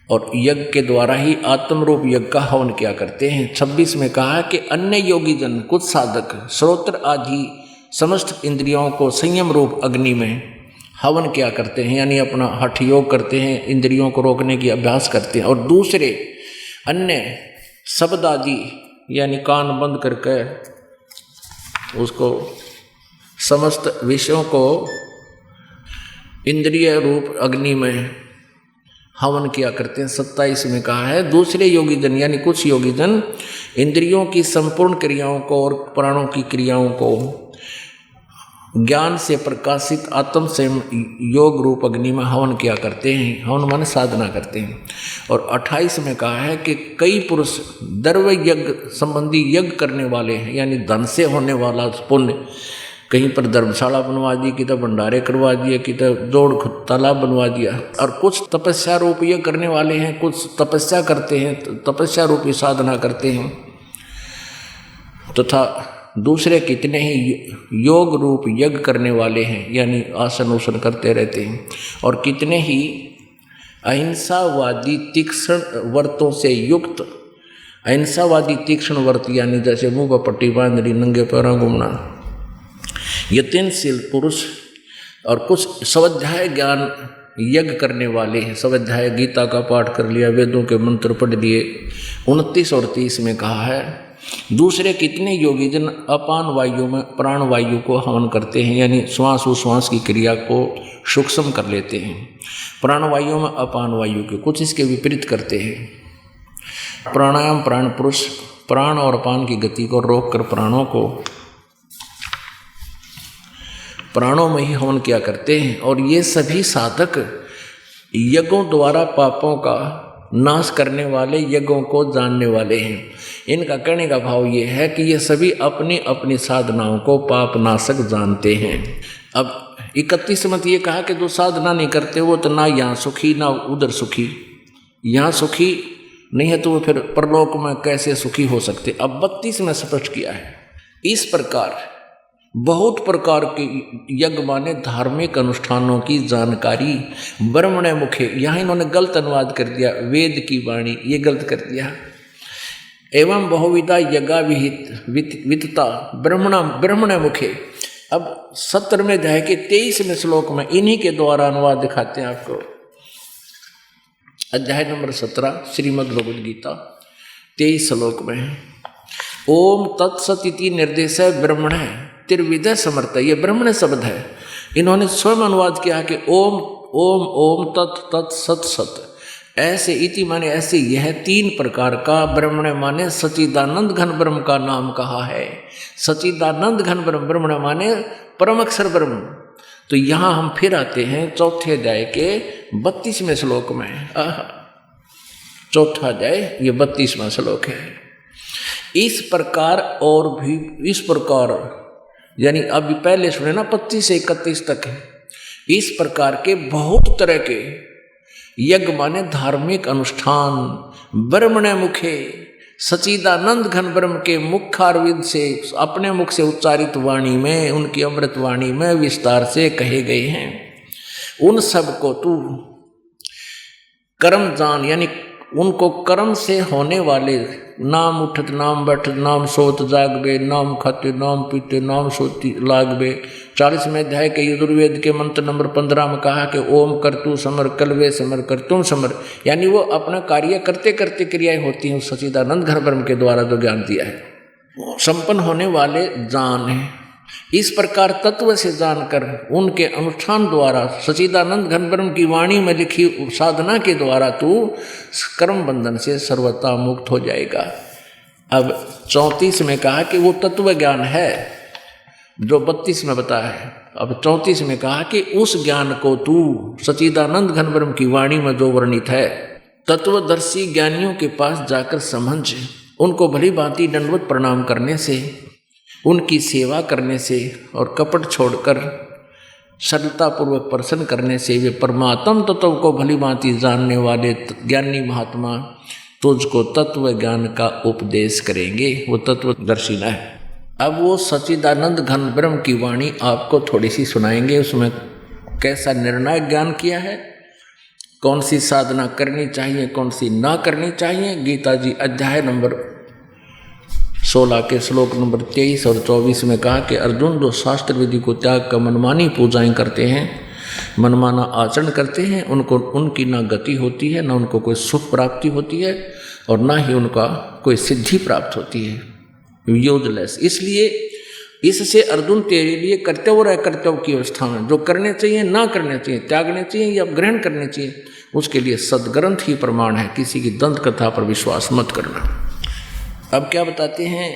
और यज्ञ के द्वारा ही आत्म रूप यज्ञ का हवन किया करते हैं। 26 में कहा कि अन्य योगीजन कुछ साधक श्रोत्र आदि समस्त इंद्रियों को संयम रूप अग्नि में हवन क्या करते हैं, यानी अपना हठ योग करते हैं, इंद्रियों को रोकने की अभ्यास करते हैं। और दूसरे अन्य शब्द आदि यानी कान बंद करके उसको समस्त विषयों को इंद्रिय रूप अग्नि में हवन किया करते हैं। 27 में कहा है दूसरे योगी जन यानी कुछ योगी जन इंद्रियों की संपूर्ण क्रियाओं को और प्राणों की क्रियाओं को ज्ञान से प्रकाशित आत्म से योग रूप अग्नि में हवन किया करते हैं। हवन माने साधना करते हैं। और 28 में कहा है कि कई पुरुष द्रव्य यज्ञ संबंधी यज्ञ करने वाले हैं, यानी धन से होने वाला पुण्य, कहीं पर धर्मशाला बनवा दी, कि तो भंडारे करवा दिए, कि तो दौड़ तालाब बनवा दिया। और कुछ तपस्या रूप यज्ञ करने वाले हैं, कुछ तपस्या करते हैं, तपस्या रूपी साधना करते हैं, तथा दूसरे कितने ही योग रूप यज्ञ करने वाले हैं, यानी आसन उसन करते रहते हैं। और कितने ही अहिंसावादी तीक्ष्ण व्रतों से युक्त, अहिंसावादी तीक्ष्ण व्रत यानी जैसे मुँह पर पट्टी बांधनी, नंगे पैरों घूमना, यत्नशील पुरुष। और कुछ स्वाध्याय ज्ञान यज्ञ करने वाले हैं, स्वाध्याय गीता का पाठ कर लिया, वेदों के मंत्र पढ़ लिए। 29 और 30 में कहा है दूसरे कितने योगी जन अपान वायु में प्राण वायु को हवन करते हैं, यानी श्वास उश्वास की क्रिया को सूक्ष्म कर लेते हैं। प्राण वायु में अपान वायु के कुछ इसके विपरीत करते हैं। प्राणायाम प्राण पुरुष प्राण और अपान की गति को रोककर प्राणों में ही हवन किया करते हैं। और ये सभी साधक यज्ञों द्वारा पापों का नाश करने वाले, यज्ञों को जानने वाले हैं। इनका कहने का भाव ये है कि ये सभी अपनी अपनी साधनाओं को पाप नाशक जानते हैं। अब 31 मत ये कहा कि जो साधना नहीं करते वो तो ना यहाँ सुखी ना उधर सुखी, यहाँ सुखी नहीं है तो वो फिर परलोक में कैसे सुखी हो सकते। अब 32 में स्पष्ट किया है इस प्रकार बहुत प्रकार के यज्ञ माने धार्मिक अनुष्ठानों की जानकारी ब्रह्मणे मुखे, यहाँ इन्होंने गलत अनुवाद कर दिया, वेद की वाणी, ये गलत कर दिया। एवं बहुविधा यज्ञा वितता ब्रह्मणे मुखे। अब 17वें अध्याय के 23वें श्लोक में इन्हीं के द्वारा अनुवाद दिखाते हैं आपको। अध्याय नंबर 17 श्रीमद् भगवद गीता 23 श्लोक में है ओम तत्सत इति निर्देश ब्रह्मणे त्रिविधे समर्थ। ये ब्रह्मण शब्द है, इन्होंने स्वयं अनुवाद किया है कि ओम ओम ओम तत् तत् सत सत। ऐसे इति माने ऐसे, यह 3 प्रकार का ब्रह्मण माने सच्चिदानंद घन ब्रह्म का नाम कहा है। सच्चिदानंद घन ब्रह्म, ब्रह्मण माने परम अक्षर ब्रह्म। तो यहाँ हम फिर आते हैं चौथे अध्याय के 32वें श्लोक में। चौथा अध्याय ये 32वां श्लोक है। इस प्रकार और भी इस प्रकार, यानी अभी पहले सुने ना 25 से 31 तक है। इस प्रकार के बहुत तरह के यज्ञ माने धार्मिक अनुष्ठान ब्रह्मणे मुखे सच्चिदानंद घन ब्रह्म के मुखारविंद से अपने मुख से उच्चारित वाणी में, उनकी अमृत वाणी में विस्तार से कहे गए हैं। उन सब को तू कर्म जान, यानी उनको कर्म से होने वाले नाम उठत नाम बैठत नाम सोत जागबे नाम खाते नाम पीते नाम सोती लागबे। 40वें अध्याय के यजुर्वेद के मंत्र नंबर 15 में कहा कि ओम कर तू समर कलवे समर कर तुम समर, यानी वो अपना कार्य करते करते क्रियाएं होती हैं। सच्चिदानंद घन ब्रह्म के द्वारा जो ज्ञान दिया है संपन्न होने वाले जान है। इस प्रकार तत्व से जानकर उनके अनुष्ठान द्वारा सच्चिदानंद घन ब्रह्म की वाणी में लिखी साधना के द्वारा तू कर्म बंधन से सर्वथा मुक्त हो जाएगा। अब 34 में कहा कि वो तत्व ज्ञान है जो 32 में बताया है। अब 34 में कहा कि उस ज्ञान को तू सच्चिदानंद घन ब्रह्म की वाणी में जो वर्णित है तत्वदर्शी ज्ञानियों के पास जाकर समझ, उनको भली भांति दंडवत प्रणाम करने से, उनकी सेवा करने से और कपट छोड़कर सरलतापूर्वक प्रसन्न करने से वे परमात्म तत्व को भली भांति जानने वाले ज्ञानी महात्मा तुझको तत्व ज्ञान का उपदेश करेंगे। वो तत्वदर्शी है। अब वो सच्चिदानंद घन ब्रह्म की वाणी आपको थोड़ी सी सुनाएंगे। उसमें कैसा निर्णायक ज्ञान किया है, कौन सी साधना करनी चाहिए कौन सी ना करनी चाहिए। गीता जी अध्याय नंबर 16 के श्लोक नंबर 23 और 24 में कहा कि अर्जुन जो शास्त्र विधि को त्याग कर मनमानी पूजाएं करते हैं मनमाना आचरण करते हैं उनको उनकी ना गति होती है, ना उनको कोई सुख प्राप्ति होती है और ना ही उनका कोई सिद्धि प्राप्त होती है, यूजलेस। इसलिए इससे अर्जुन तेरे लिए कर्तव्य और अकर्तव्य की अवस्था में जो करने चाहिए ना करने चाहिए, त्यागने चाहिए या ग्रहण करने चाहिए, उसके लिए सदग्रंथ ही प्रमाण है। किसी की दंत कथा पर विश्वास मत करना। अब क्या बताते हैं,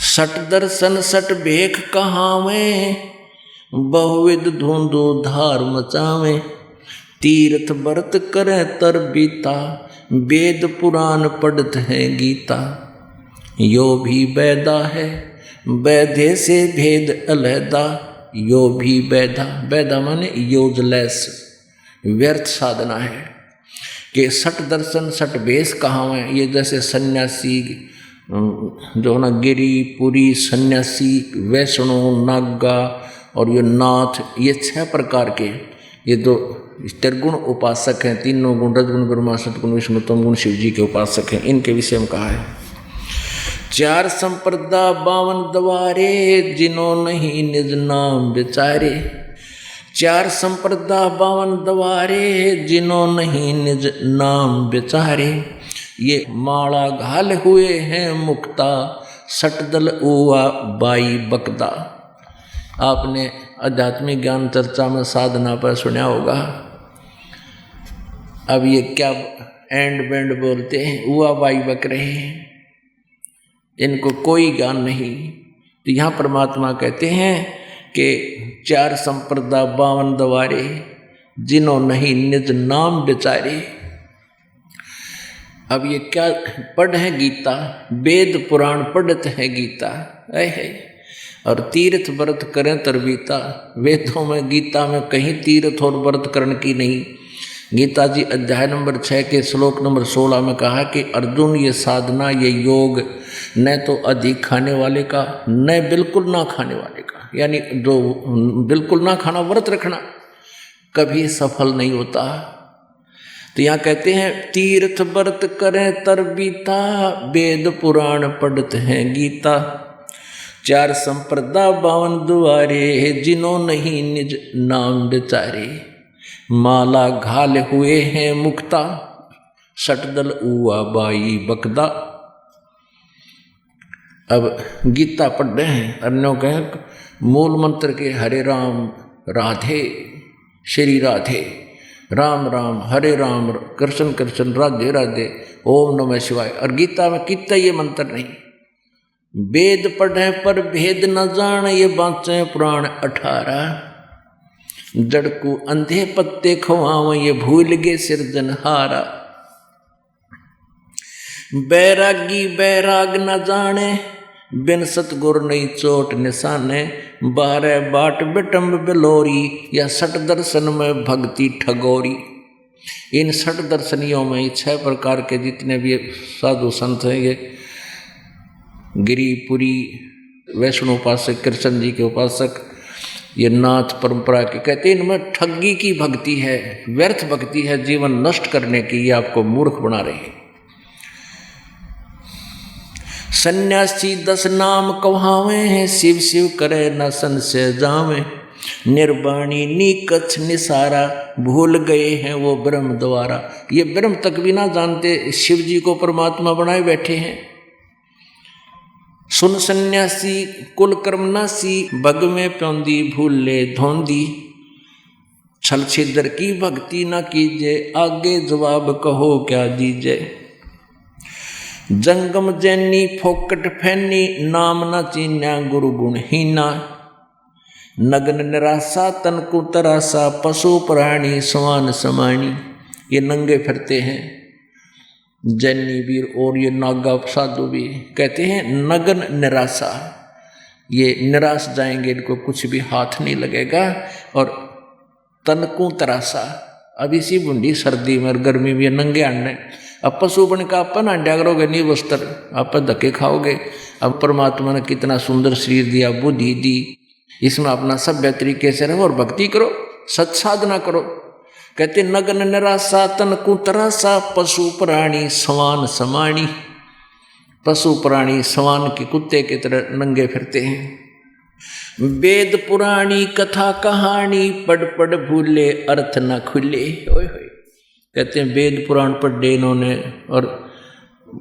सट दर्शन सट भेख कहावे, बहुविध धुंधु धार मचावे, तीर्थ व्रत करे तर बीता, वेद पुराण पढ़त है गीता, यो भी वैदा है वैधे से भेद अलहदा, यो भी वैधा, वैधा माने यूजलेस, व्यर्थ साधना है। कि सट दर्शन सट भेष कहावे, ये जैसे सन्यासी जो ना गिरी पुरी सन्यासी, वैष्णव, नागा और ये नाथ, ये 6 प्रकार के ये दो त्रिगुण उपासक हैं। तीनों गुण रजगुण ब्रह्मा सतगुण विष्णु तम गुण शिव जी के उपासक हैं। इनके विषय में कहा है 4 संप्रदा 52 द्वारे, जिन्हों नहीं निज नाम विचारे। 4 संप्रदा 52 द्वारे, जिन्हों नहीं निज नाम विचारे। ये माला घाल हुए हैं मुक्ता, सटदल उवा बाई बकदा। आपने आध्यात्मिक ज्ञान चर्चा में साधना पर सुना होगा। अब ये क्या एंड बैंड बोलते हैं, उवा बाई बक रहे हैं, इनको कोई ज्ञान नहीं। तो यहाँ परमात्मा कहते हैं कि 4 संप्रदा 52 द्वारे, जिन्हों नहीं निज नाम विचारे। अब ये क्या पढ़ है गीता, वेद पुराण पढ़त है गीता है, और तीर्थ व्रत करें तरबीता। वेदों में गीता में कहीं तीर्थ और व्रत करने की नहीं। गीता जी अध्याय नंबर 6 के श्लोक नंबर 16 में कहा कि अर्जुन ये साधना ये योग न तो अधिक खाने वाले का न बिल्कुल ना खाने वाले का, यानी जो बिल्कुल ना खाना व्रत रखना कभी सफल नहीं होता। तो यहाँ कहते हैं तीर्थ व्रत करें तरबीता, वेद पुराण पढ़त हैं गीता। 4 संप्रदा 52 द्वारे, जिन्हों नहीं निज नाम विचारे। माला घाल हुए हैं मुक्ता, सटदल उवा बाई बकदा। अब गीता पढ़ रहे हैं, अन्यों कहें मूल मंत्र के हरे राम राधे श्री राधे, राम राम हरे राम कृष्ण कृष्ण राधे राधे, ओम नमः शिवाय। और गीता में कितना ये मंत्र नहीं। वेद पढ़े पर भेद न जान, ये बाँचे पुराण 18। जड़ को अंधे पत्ते खवाव, ये भूल गे सिरजनहारा। बैरागी बैराग न जाने, बिन सतगुर नहीं चोट निशाने। 12 बाट बिटम्ब बिलोरी, या 6 दर्शन में भक्ति ठगोरी। इन 6 दर्शनियों में 6 प्रकार के जितने भी साधु संत हैं, ये गिरिपुरी वैष्णव उपासक, कृष्ण जी के उपासक, ये नाथ परंपरा के, कहते हैं इनमें ठगी की भक्ति है, व्यर्थ भक्ति है, जीवन नष्ट करने की। ये आपको मूर्ख बना रहे हैं। सन्यासी 10 नाम कहावे हैं, शिव शिव करे न संशय जावे। निर्वाणी नीकछ निसारा, भूल गए हैं वो ब्रह्म द्वारा। ये ब्रह्म तक भी ना जानते, शिव जी को परमात्मा बनाए बैठे हैं। सुन सन्यासी कुल कर्मनासी, भग में प्योंदी भूले धोंदी। छल छिद्र की भक्ति न कीजिए, आगे जवाब कहो क्या दीजिए। जंगम जैनी फोकट फैनी, नाम न चीन्या गुरु गुण हीना। नग्न निराशा तन को तरासा, पशु प्राणी समान समानी। ये नंगे फिरते हैं जैनी वीर और ये नागा साधु भी कहते हैं नग्न निराशा, ये निराश जाएंगे, इनको कुछ भी हाथ नहीं लगेगा। और तनकू तरासा, अब इसी बूंदी सर्दी में और गर्मी में नंगे आने। अब पशु बन का अपन अंडा करोगे नहीं वस्त्र, आप धक्के खाओगे। अब परमात्मा ने कितना सुंदर शरीर दिया, बुद्धि दी, इसमें अपना सभ्य तरीके से रहो और भक्ति करो, सत साधना करो। कहते नग्न निराशा तन कुतरासा, पशु प्राणी समान समानी। पशु प्राणी समान के कुत्ते की तरह नंगे फिरते हैं। वेद पुराणी कथा कहानी पढ़ पढ़ भूले अर्थ न खुले। ओए होए, कहते हैं वेद पुराण पढ़े इन्होंने और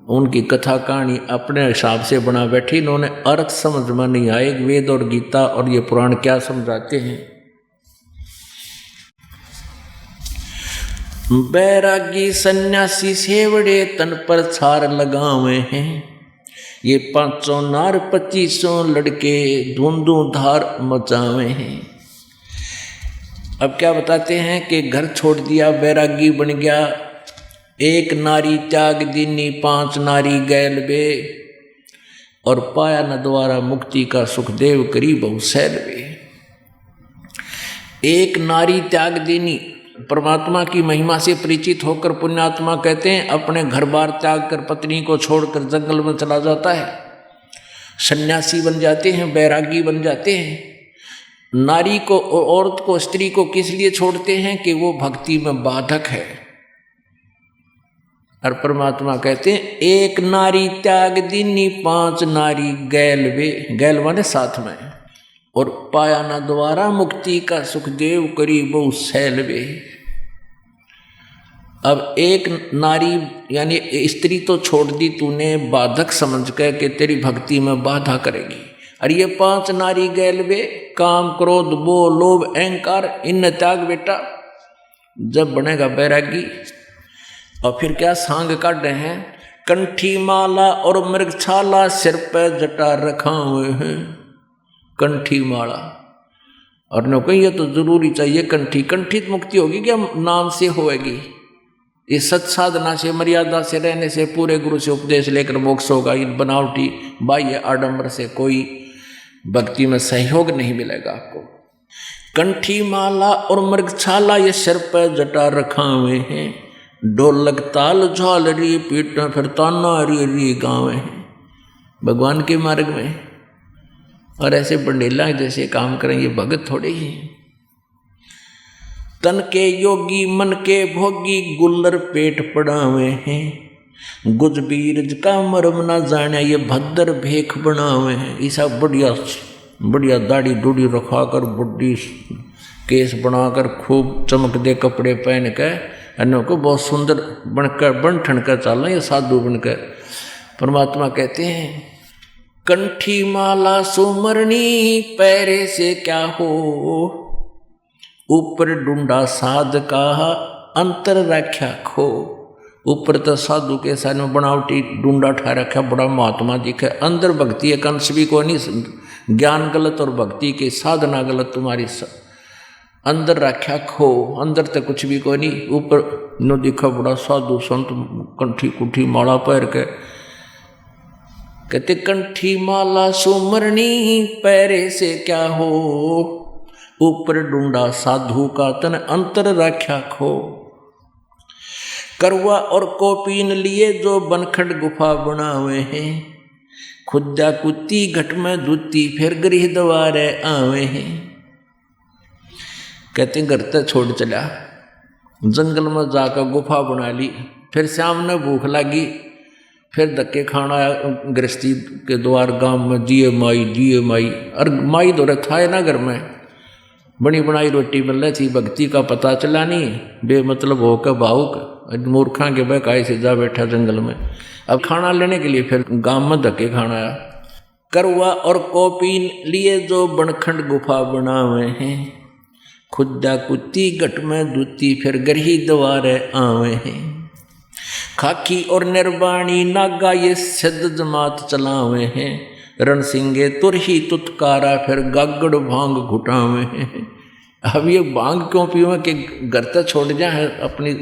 उनकी कथा कहानी अपने हिसाब से बना बैठी, इन्होंने अर्थ समझ में नहीं आए वेद और गीता और ये पुराण क्या समझाते हैं। बैरागी सन्यासी सेवड़े तन पर छार लगावे हैं, ये 500 नार 2500 लड़के धुंधु धार मचावे हैं। अब क्या बताते हैं कि घर छोड़ दिया, बैरागी बन गया, 1 नारी त्याग दीनी 5 नारी गैल बे, और पाया न द्वारा मुक्ति का सुखदेव करी बहु सैल बे। 1 नारी त्याग दीनी, परमात्मा की महिमा से परिचित होकर पुण्यात्मा कहते हैं अपने घर बार त्याग कर पत्नी को छोड़कर जंगल में चला जाता है, सन्यासी बन जाते हैं, बैरागी बन जाते हैं। नारी को, औरत को, स्त्री को किस लिए छोड़ते हैं कि वो भक्ति में बाधक है। और परमात्मा कहते हैं 1 नारी त्याग दीनी 5 नारी गैल वे, गैल माने साथ में, और पाया न द्वारा मुक्ति का सुखदेव करी बहु सैल वे। अब 1 नारी यानी स्त्री तो छोड़ दी तूने बाधक समझ कर के तेरी भक्ति में बाधा करेगी, और ये 5 नारी गैल वे, काम क्रोध मोह लोभ अहंकार इन त्याग बेटा, जब बनेगा बैरागी। और फिर क्या सांग काट रहे हैं, कंठी माला और मृगछाला सिर पर जटा रखा हुए हैं, कंठी माला। और न कहीं ये तो जरूरी चाहिए कंठी, कंठित मुक्ति होगी क्या नाम से होएगी, ये सत साधना से मर्यादा से रहने से पूरे गुरु से उपदेश लेकर मोक्ष होगा। इन बनावटी बाह्य आडंबर से कोई भक्ति में सहयोग नहीं मिलेगा आपको। कंठी माला और मृगछाला ये सिर पर जटा रखा हुए हैं, ढोलक ताल झालरी पीठ फिर ताना री गाँव हैं भगवान के मार्ग में। और ऐसे बंडेला जैसे काम करें ये भगत थोड़े ही हैं। तन के योगी मन के भोगी गुल्लर पेट पड़ावे हैं, गुज बीरज का मरम ना जाने ये भद्र भेख बनावे हैं। ऐसा बढ़िया बढ़िया दाढ़ी डूढ़ी रखा कर बुढ़ी केस बनाकर खूब चमक दे कपड़े पहन कर अन्यों को बहुत सुंदर बनकर बन ठन कर चलना ये साधु बनकर। परमात्मा कहते हैं कंठी माला सुमरणी पैरे से क्या हो, ऊपर डूंडा साध का अंतर रख्या खो। ऊपर तो साधु के साथ बनावटी डूंडा ठा रखा बड़ा महात्मा दिखे, अंदर भक्ति एक अंश भी को नहीं, ज्ञान गलत और भक्ति की साधना गलत तुम्हारी अंदर रख्या खो, अंदर तक कुछ भी को नहीं, ऊपर नो दिखा बड़ा साधु संत कंठी कुठी माला पैर के। कहते कंठी माला सुमरणी पैरे से क्या हो, ऊपर डूंडा साधु का तन अंतर रख्या खो। करवा और कोपीन लिए जो बनखंड गुफा बनावे हैं, खुदा कुत्ती घट में दूती फिर गृह द्वारे आवे हैं। कहते घर तक छोड़ चला, जंगल में जाकर गुफा बना ली, फिर शाम ने भूख लगी, फिर धक्के खाना गृहस्थी के द्वार गांव में दिए माई। और माई दौरे था ना घर में बनी बनाई रोटी मिल रही थी, भक्ति का पता चला नहीं, बेमतलब होकर भावुक मूर्खा के बहकाए से जा बैठा जंगल में। अब खाना लेने के लिए फिर गांव में धक्के खाना आया। करवा और कोपीन लिए जो बनखंड गुफा बनावे हैं, खुदा कुत्ती घट में दूती फिर गरही द्वारे आवे हैं। खाकी और निर्वाणी नागा ये सिद्ध जमात चलावे हैं, रण सिंगे तुरही तुतकारा फिर गागड़ भांग घुटावे हैं। अब ये भांग क्यों पीवे कि घर तक छोड़ जाए अपनी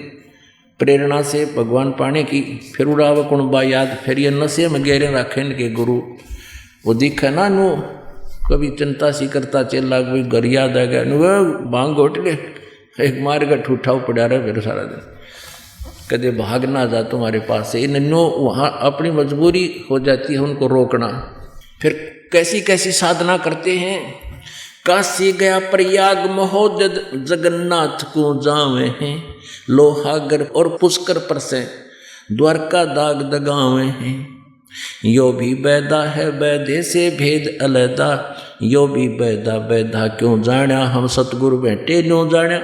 प्रेरणा से भगवान पाने की, फिर उड़ाव कुणबा याद, फिर ये नशे में गहरे रखे इनके गुरु। वो दिखे ना नु कभी चिंता सी करता चेला कोई घर याद आ गया नु भांग घोट ले, एक मार का ठूठा पड़ा रहा फिर सारा दिन, कदे भाग ना जा तुम्हारे पास से। इन्हों वहाँ अपनी मजबूरी हो जाती है उनको रोकना। फिर कैसी कैसी साधना करते हैं, काशी गया प्रयाग महोदय जगन्नाथ को जावे हैं, लोहागर और पुष्कर पर से द्वारका दाग दगावे हैं। यो भी बैदा है बैदे से भेद अलैदा, यो भी बैदा बैदा क्यों जाना, हम सतगुरु बैठे न्यों जाना।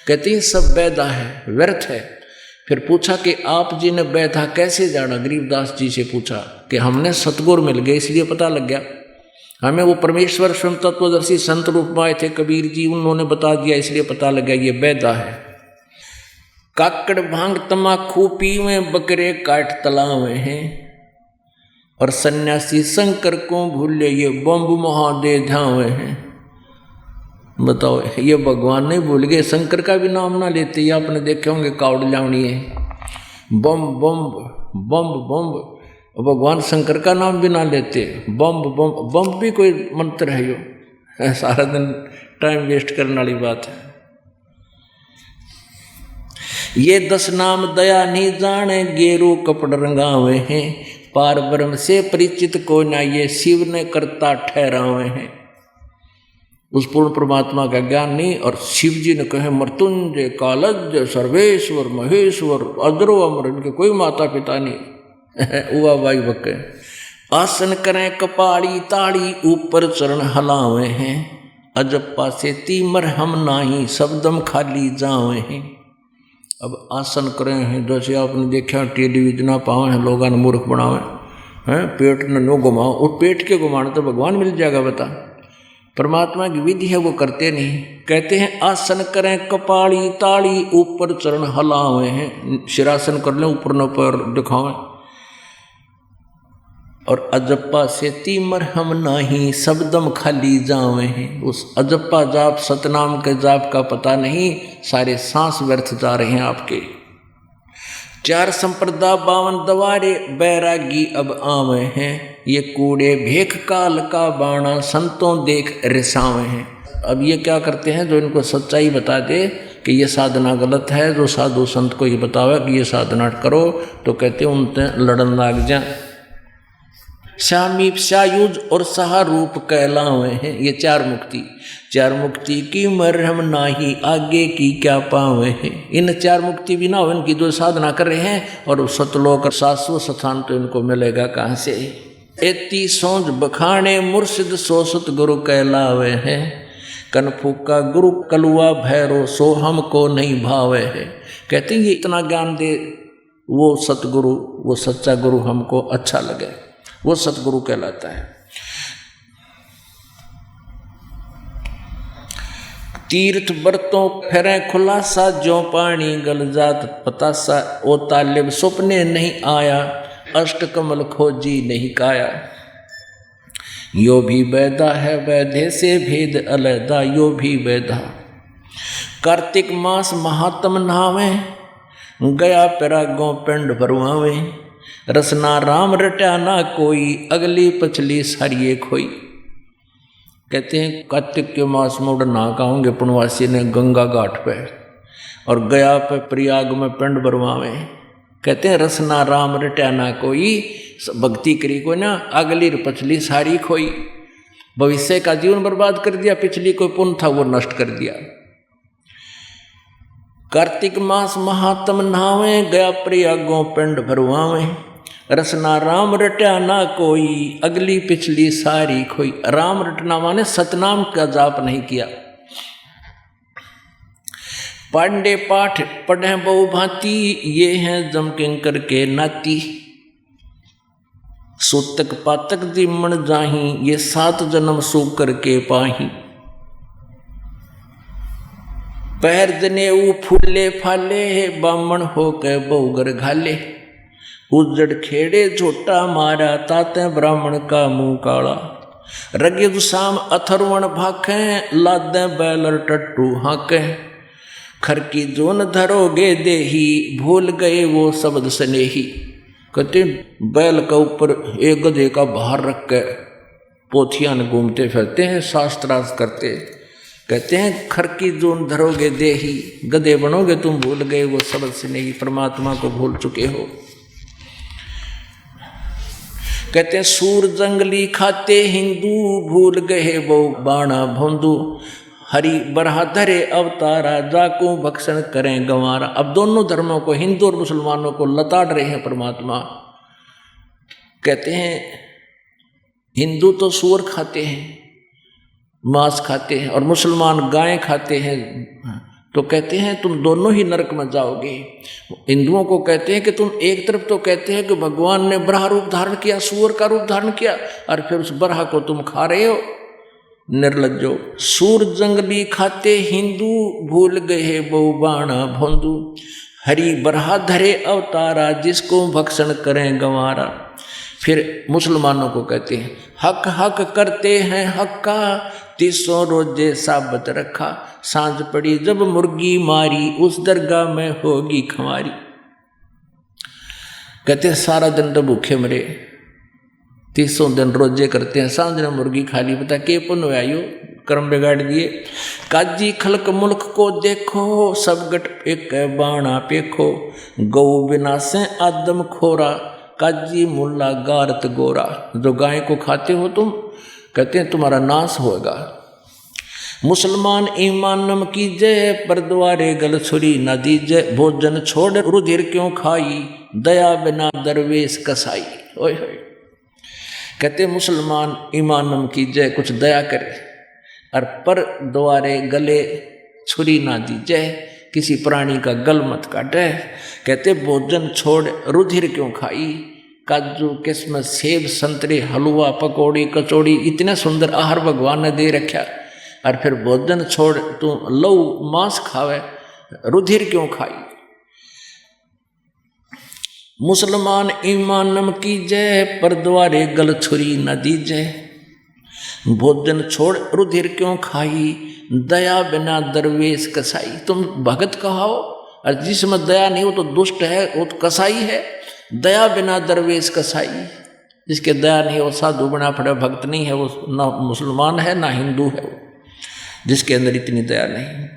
कहते हैं सब बैदा है, व्यर्थ है। फिर पूछा कि आप जी ने बैदा कैसे जाना, गरीबदास जी से पूछा कि हमने सतगुरु मिल गए इसलिए पता लग गया, हमें वो परमेश्वर स्वयं तत्वदर्शी संत रूप में आए थे कबीर जी, उन्होंने बता दिया इसलिए पता लग गया ये बैदा है। काकड़ भांग तमाकू पीवे, बकरे काट तलावे हैं, और सन्यासी शंकर को भूले, ये बम्ब महादे धावे हैं। बताओ, ये भगवान नहीं भूल गए, शंकर का भी नाम ना लेते। ये आपने देखे होंगे कावड़ लावणी है, बम बम बम बम, भगवान शंकर का नाम भी ना लेते, बम बम बम भी कोई मंत्र है यो, सारा दिन टाइम वेस्ट करने वाली बात है। ये 10 नाम दया नहीं जाने, गेरू कपड़ रंगावे हैं, पार ब्रह्म से परिचित को ना, ये शिव ने करता ठहरावे हैं। उस पूर्ण परमात्मा का ज्ञान नहीं, और शिव जी ने कहे मृत्युंजय कालज्ञ सर्वेश्वर महेश्वर अद्रो अमर, इनके कोई माता पिता नहीं। उवा भाई बके आसन करें कपाड़ी ताड़ी, ऊपर चरण हलावे हैं, अजप्पा से तीमर हम नाही, सबदम खाली जावे हैं। अब आसन करें हैं, जैसे आपने देखा टेलीविजन पावे हैं, लोगों ने मूर्ख बनावे हैं, पेट न नो घुमाओ, और पेट के घुमाने तो भगवान मिल जाएगा बता। परमात्मा की विधि है वो करते नहीं। कहते हैं आसन करें कपाड़ी ताड़ी, ऊपर चरण हलावे हैं, शिरासन कर लें, ऊपर न पैर दिखावें, और अजप्पा से तीमर हम नाही, सबदम खाली जावे हैं। उस अजप्पा जाप सतनाम के जाप का पता नहीं, सारे सांस व्यर्थ जा रहे हैं आपके। 4 संप्रदा 52 दवारे, बैरागी अब आवे हैं, ये कूड़े भेख काल का बाणा, संतों देख रिसावे हैं। अब ये क्या करते हैं, जो इनको सच्चाई बता दे कि ये साधना गलत है, जो साधु संत को ये बतावे कि ये साधना करो, तो कहते हैं उनसे लड़न लाग जा। शामीप शायुज और सहारूप कहलावे हैं, ये 4 मुक्ति, 4 मुक्ति की मरहम नाही, आगे की क्या पावे हैं। इन 4 मुक्ति भी ना हो, इनकी जो साधना कर रहे हैं, और सतलोक शाश्वत स्थान तो इनको मिलेगा कहाँ से। एती सोच बखाने मुर्शिद, सो सतगुरु कहलावे हैं, कनफू का गुरु कलुआ भैरो, सो हमको नहीं भावे है। कहते हैं ये इतना ज्ञान दे वो सतगुरु, वो सच्चा गुरु हमको अच्छा लगे, वो सतगुरु कहलाता है। तीर्थ बरतों फेरे खुलासा, जो पानी गल जात पतासा, ओ तालिब सपने नहीं आया, अष्ट कमल खोजी नहीं काया। यो भी बैदा है वैधे से भेद अलैदा, यो भी बैदा। कार्तिक मास महात्म नहावे, गया पैरागों पिंड भरवावे, रसना राम रटा ना कोई, अगली पछली सारिये खोई। कहते हैं कार्तिक के मास में उड़ नहा होंगे पुण्यवासी ने गंगा घाट पे, और गया पे प्रयाग में पिंड भरवावे। कहते हैं रसना राम रटा ना कोई, भक्ति करी कोई ना, अगली पछली सारी खोई। भविष्य का जीवन बर्बाद कर दिया, पिछली कोई पुण्य था वो नष्ट कर दिया। कार्तिक मास महात्म नहावे, गया प्रयागों पिंड भरवावे, रसना राम रटा ना कोई, अगली पिछली सारी खोई। राम रटना माने सतनाम का जाप नहीं किया। पांडे पाठ पढ़े बहु भांति, ये हैं जम किंकर के नाती। सूतक पातक दिमण जाही, ये 7 जन्म सो करके पाही। पैर जनेऊ फूले फाले, बामण हो के बहुगर घाले। उजड़ खेड़े झोटा मारा, ताते ब्राह्मण का मुंह काला। रगे गुसाम अथर्वण भाखे, लादे बैलर टट्टू हाके। खर की जोन धरोगे देही, भूल गए वो शब्द स्नेही। कहते बैल का ऊपर एक गधे का भार रख के पोथियान घूमते फिरते हैं, शास्त्रार्थ करते। कहते हैं खर की जोन धरोगे देही, गधे बनोगे तुम, भूल गए वो शब्द स्नेही, परमात्मा को भूल चुके हो। कहते हैं सूर जंगली खाते हिंदू, भूल गए वो बाणा भोंदू। हरि बरहाधरे अवतारा, जाको भक्षण करें गंवारा। अब दोनों धर्मों को, हिंदू और मुसलमानों को लताड़ रहे हैं परमात्मा। कहते हैं हिंदू तो सूअर खाते हैं, मांस खाते हैं और मुसलमान गाय खाते हैं, तो कहते हैं तुम दोनों ही नरक में जाओगे। हिंदुओं को कहते हैं कि तुम एक तरफ तो कहते हैं कि भगवान ने बराह रूप धारण किया, सूअर का रूप धारण किया, और फिर उस बराह को तुम खा रहे हो। निर्लज्जो, सूर जंगली खाते हिंदू, भूल गए बहु बाणा भोंदू। हरि बराह धरे अवतारा, जिसको भक्षण करें गंवारा। फिर मुसलमानों को कहते हैं हक हक करते हैं हक्का, 300 रोजे साबत रखा। सांझ पड़ी जब मुर्गी मारी, उस दरगाह में होगी खमारी। कहते हैं सारा दिन तो भूखे मरे, 300 दिन रोजे करते हैं, सांझ ने मुर्गी खा ली, बता के पुण्य आयो, कर्म बिगाड़ दिए। काजी खलक मुल्क को देखो, सब गट एक बाणा पेखो। गौ बिना से आदम खोरा, काजी मुल्ला गारत गोरा। जो गाय को खाते हो तुम, कहते हैं तुम्हारा नाश होगा। मुसलमान ईमानम की जय, पर द्वारे गल छुरी न दीजय। भोजन छोड़ रुधिर क्यों खाई, दया बिना दरवेश कसाई। ओए होए, कहते मुसलमान ईमानम की जय, कुछ दया करे, और पर द्वारे गले छुरी ना दीजय, किसी प्राणी का गल मत काटे। कहते भोजन छोड़ रुधिर क्यों खाई। काजू किस्म सेब संतरे हलवा पकौड़ी कचौड़ी, इतने सुंदर आहार भगवान ने दे रखा, और फिर भोजन छोड़ तू लहू मांस खावे, रुधिर क्यों खाई। मुसलमान ईमानम की जय, पर द्वारे गल छुरी न दीजय। भोजन छोड़ रुधिर क्यों खाई, दया बिना दरवेश कसाई। तुम भगत कहाओ, और जिसमें दया नहीं हो तो दुष्ट है, वो तो कसाई है। दया बिना दरवेश कसाई, जिसके दया नहीं हो साधु बना पड़े, भक्त नहीं है वो, ना मुसलमान है ना हिंदू है वो, जिसके अंदर इतनी दया नहीं।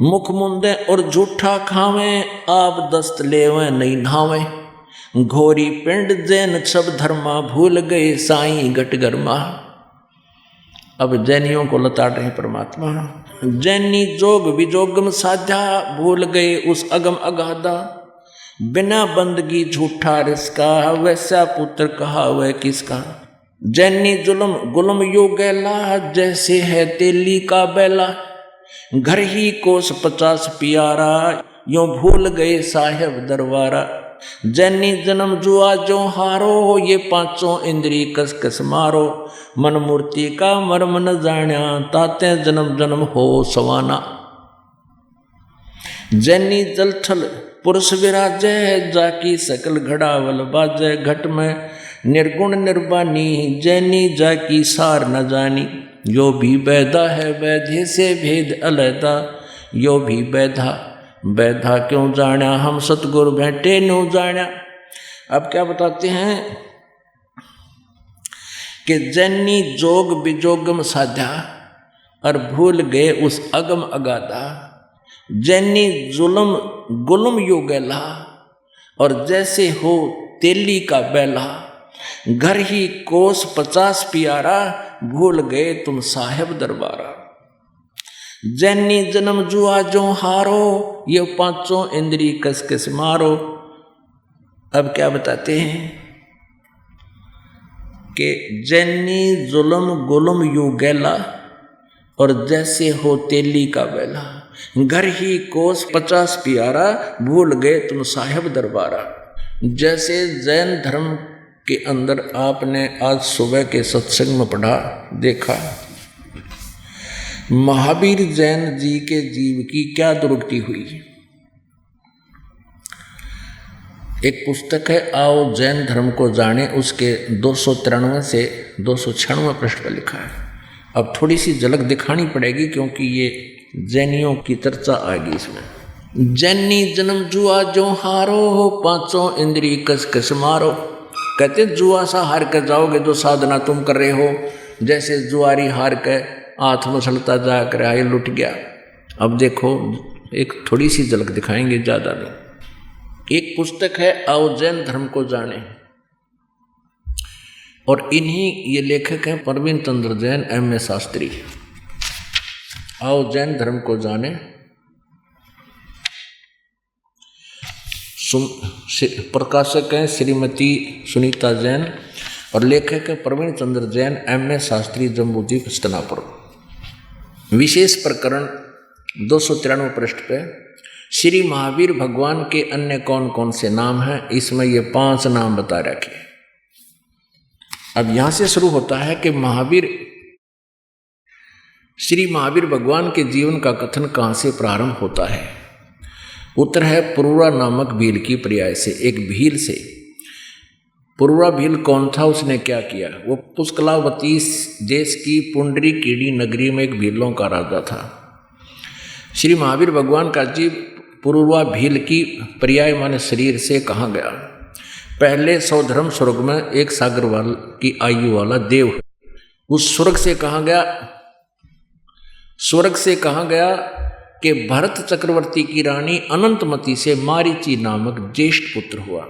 मुख मुंदे और झूठा खावे, आप दस्त लेवे नहीं नहावे। घोरी पिंड जैन सब धर्मा, भूल गए साईं घट गरमा। अब जैनियों को लताड़ रहे परमात्मा। जैनी जोग विजोगम साधा, भूल गए उस अगम अगाधा। बिना बंदगी झूठा रिसका, वैसा पुत्र कहा वह किसका। जैनी जुलम गुलम यो गैला, जैसे है तेली का बैला। घर ही कोस 50 प्यारा, यो भूल गए साहेब दरबारा। जैनी जन्म जुआ जो हारो, ये 5 इंद्री कस कस मारो। मन मूर्ति का मर्म न जान्या, ताते जन्म जन्म हो सवाना। जैनी जलथल पुरुष विराजय, जाकी सकल घड़ावल बाजय। घट में निर्गुण निर्वाणी, जैनी जाकी सार न जानी। यो भी बैधा है वैधे से भेद अलैदा, यो भी बैधा बैधा क्यों जाना, हम सतगुरु बैठे नो जाना। अब क्या बताते हैं कि जैनी जोग विजोगम साधा, और भूल गए उस अगम अगाधा। जैनी जुलम गुलम यो गैला, और जैसे हो तेली का बैला। घर ही कोस 50 प्यारा, भूल गए तुम साहेब दरबारा। जैनी जन्म जुआ जो हारो, ये 5 इंद्री कस कस मारो। अब क्या बताते हैं कि जैनी जुलम गुलम यू गैला, और जैसे हो तेली का बैला। घर ही कोस 50 प्यारा, भूल गए तुम साहेब दरबारा। जैसे जैन धर्म के अंदर आपने आज सुबह के सत्संग में पढ़ा देखा, महावीर जैन जी के जीव की क्या दुर्गति हुई। एक पुस्तक है आओ जैन धर्म को जाने, उसके 293 से 296 पृष्ठ पर लिखा है। अब थोड़ी सी झलक दिखानी पड़ेगी क्योंकि ये जैनियों की चर्चा आएगी इसमें। जैनी जन्म जुआ जो हारो, 5 इंद्री कस कस मारो। कहते जुआ सा हार कर जाओगे जो साधना तुम कर रहे हो, जैसे जुआरी हार के हाथ मसलता जाकर आए लुट गया। अब देखो एक थोड़ी सी झलक दिखाएंगे, ज़्यादा नहीं। एक पुस्तक है आओ जैन धर्म को जाने, और इन्हीं ये लेखक हैं परवीन चंद्र जैन M.A. शास्त्री। आओ जैन धर्म को जाने, प्रकाशक हैं श्रीमती सुनीता जैन, और लेखक है प्रवीण चंद्र जैन, M.A. शास्त्री, जम्बूद्वीप, हस्तिनापुर। विशेष प्रकरण 293 पृष्ठ पे श्री महावीर भगवान के अन्य कौन कौन से नाम हैं, इसमें ये 5 नाम बता रखे। अब यहां से शुरू होता है कि श्री महावीर भगवान के जीवन का कथन कहां से प्रारंभ होता है। उत्तर है पुरूरा नामक भील की पर्याय से। एक भील से। पुरूरा भील कौन था, उसने क्या किया? वो पुष्कलावती देश की पुंडरीकीड़ी नगरी में एक भीलों का राजा था। श्री महावीर भगवान का जीव पुरूरा भील की पर्याय माने शरीर से कहाँ गया? पहले सौधर्म स्वर्ग में एक सागर वाल की आयु वाला देव, उस स्वर्ग से कहाँ गया? स्वर्ग से कहाँ गया कि भरत चक्रवर्ती की रानी अनंतमती से मारीची नामक ज्येष्ठ पुत्र हुआ।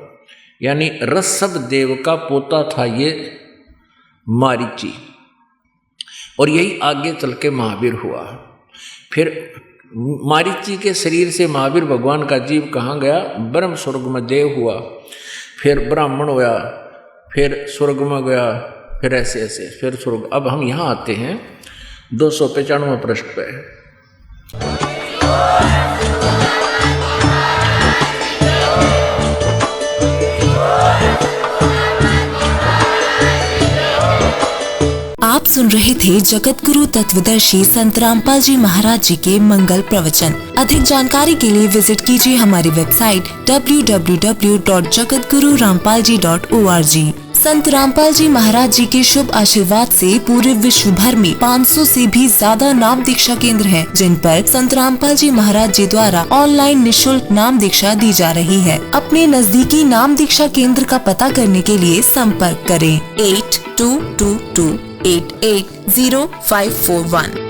यानी ऋषभ देव का पोता था ये मारीची, और यही आगे चल के महावीर हुआ। फिर मारीची के शरीर से महावीर भगवान का जीव कहाँ गया? ब्रह्म स्वर्ग में देव हुआ, फिर ब्राह्मण हुआ, फिर स्वर्ग में गया, फिर ऐसे ऐसे फिर स्वर्ग। अब हम यहाँ आते हैं 295 पृष्ठ पे। आप सुन रहे थे जगत गुरु तत्वदर्शी संत रामपाल जी महाराज जी के मंगल प्रवचन। अधिक जानकारी के लिए विजिट कीजिए हमारी वेबसाइट www.jagatgururampalji.org। संत रामपाल जी महाराज जी के शुभ आशीर्वाद से पूरे विश्व भर में 500 से भी ज्यादा नाम दीक्षा केंद्र हैं, जिन पर संत रामपाल जी महाराज जी द्वारा ऑनलाइन निशुल्क नाम दीक्षा दी जा रही है। अपने नजदीकी नाम दीक्षा केंद्र का पता करने के लिए संपर्क करें 8222880541।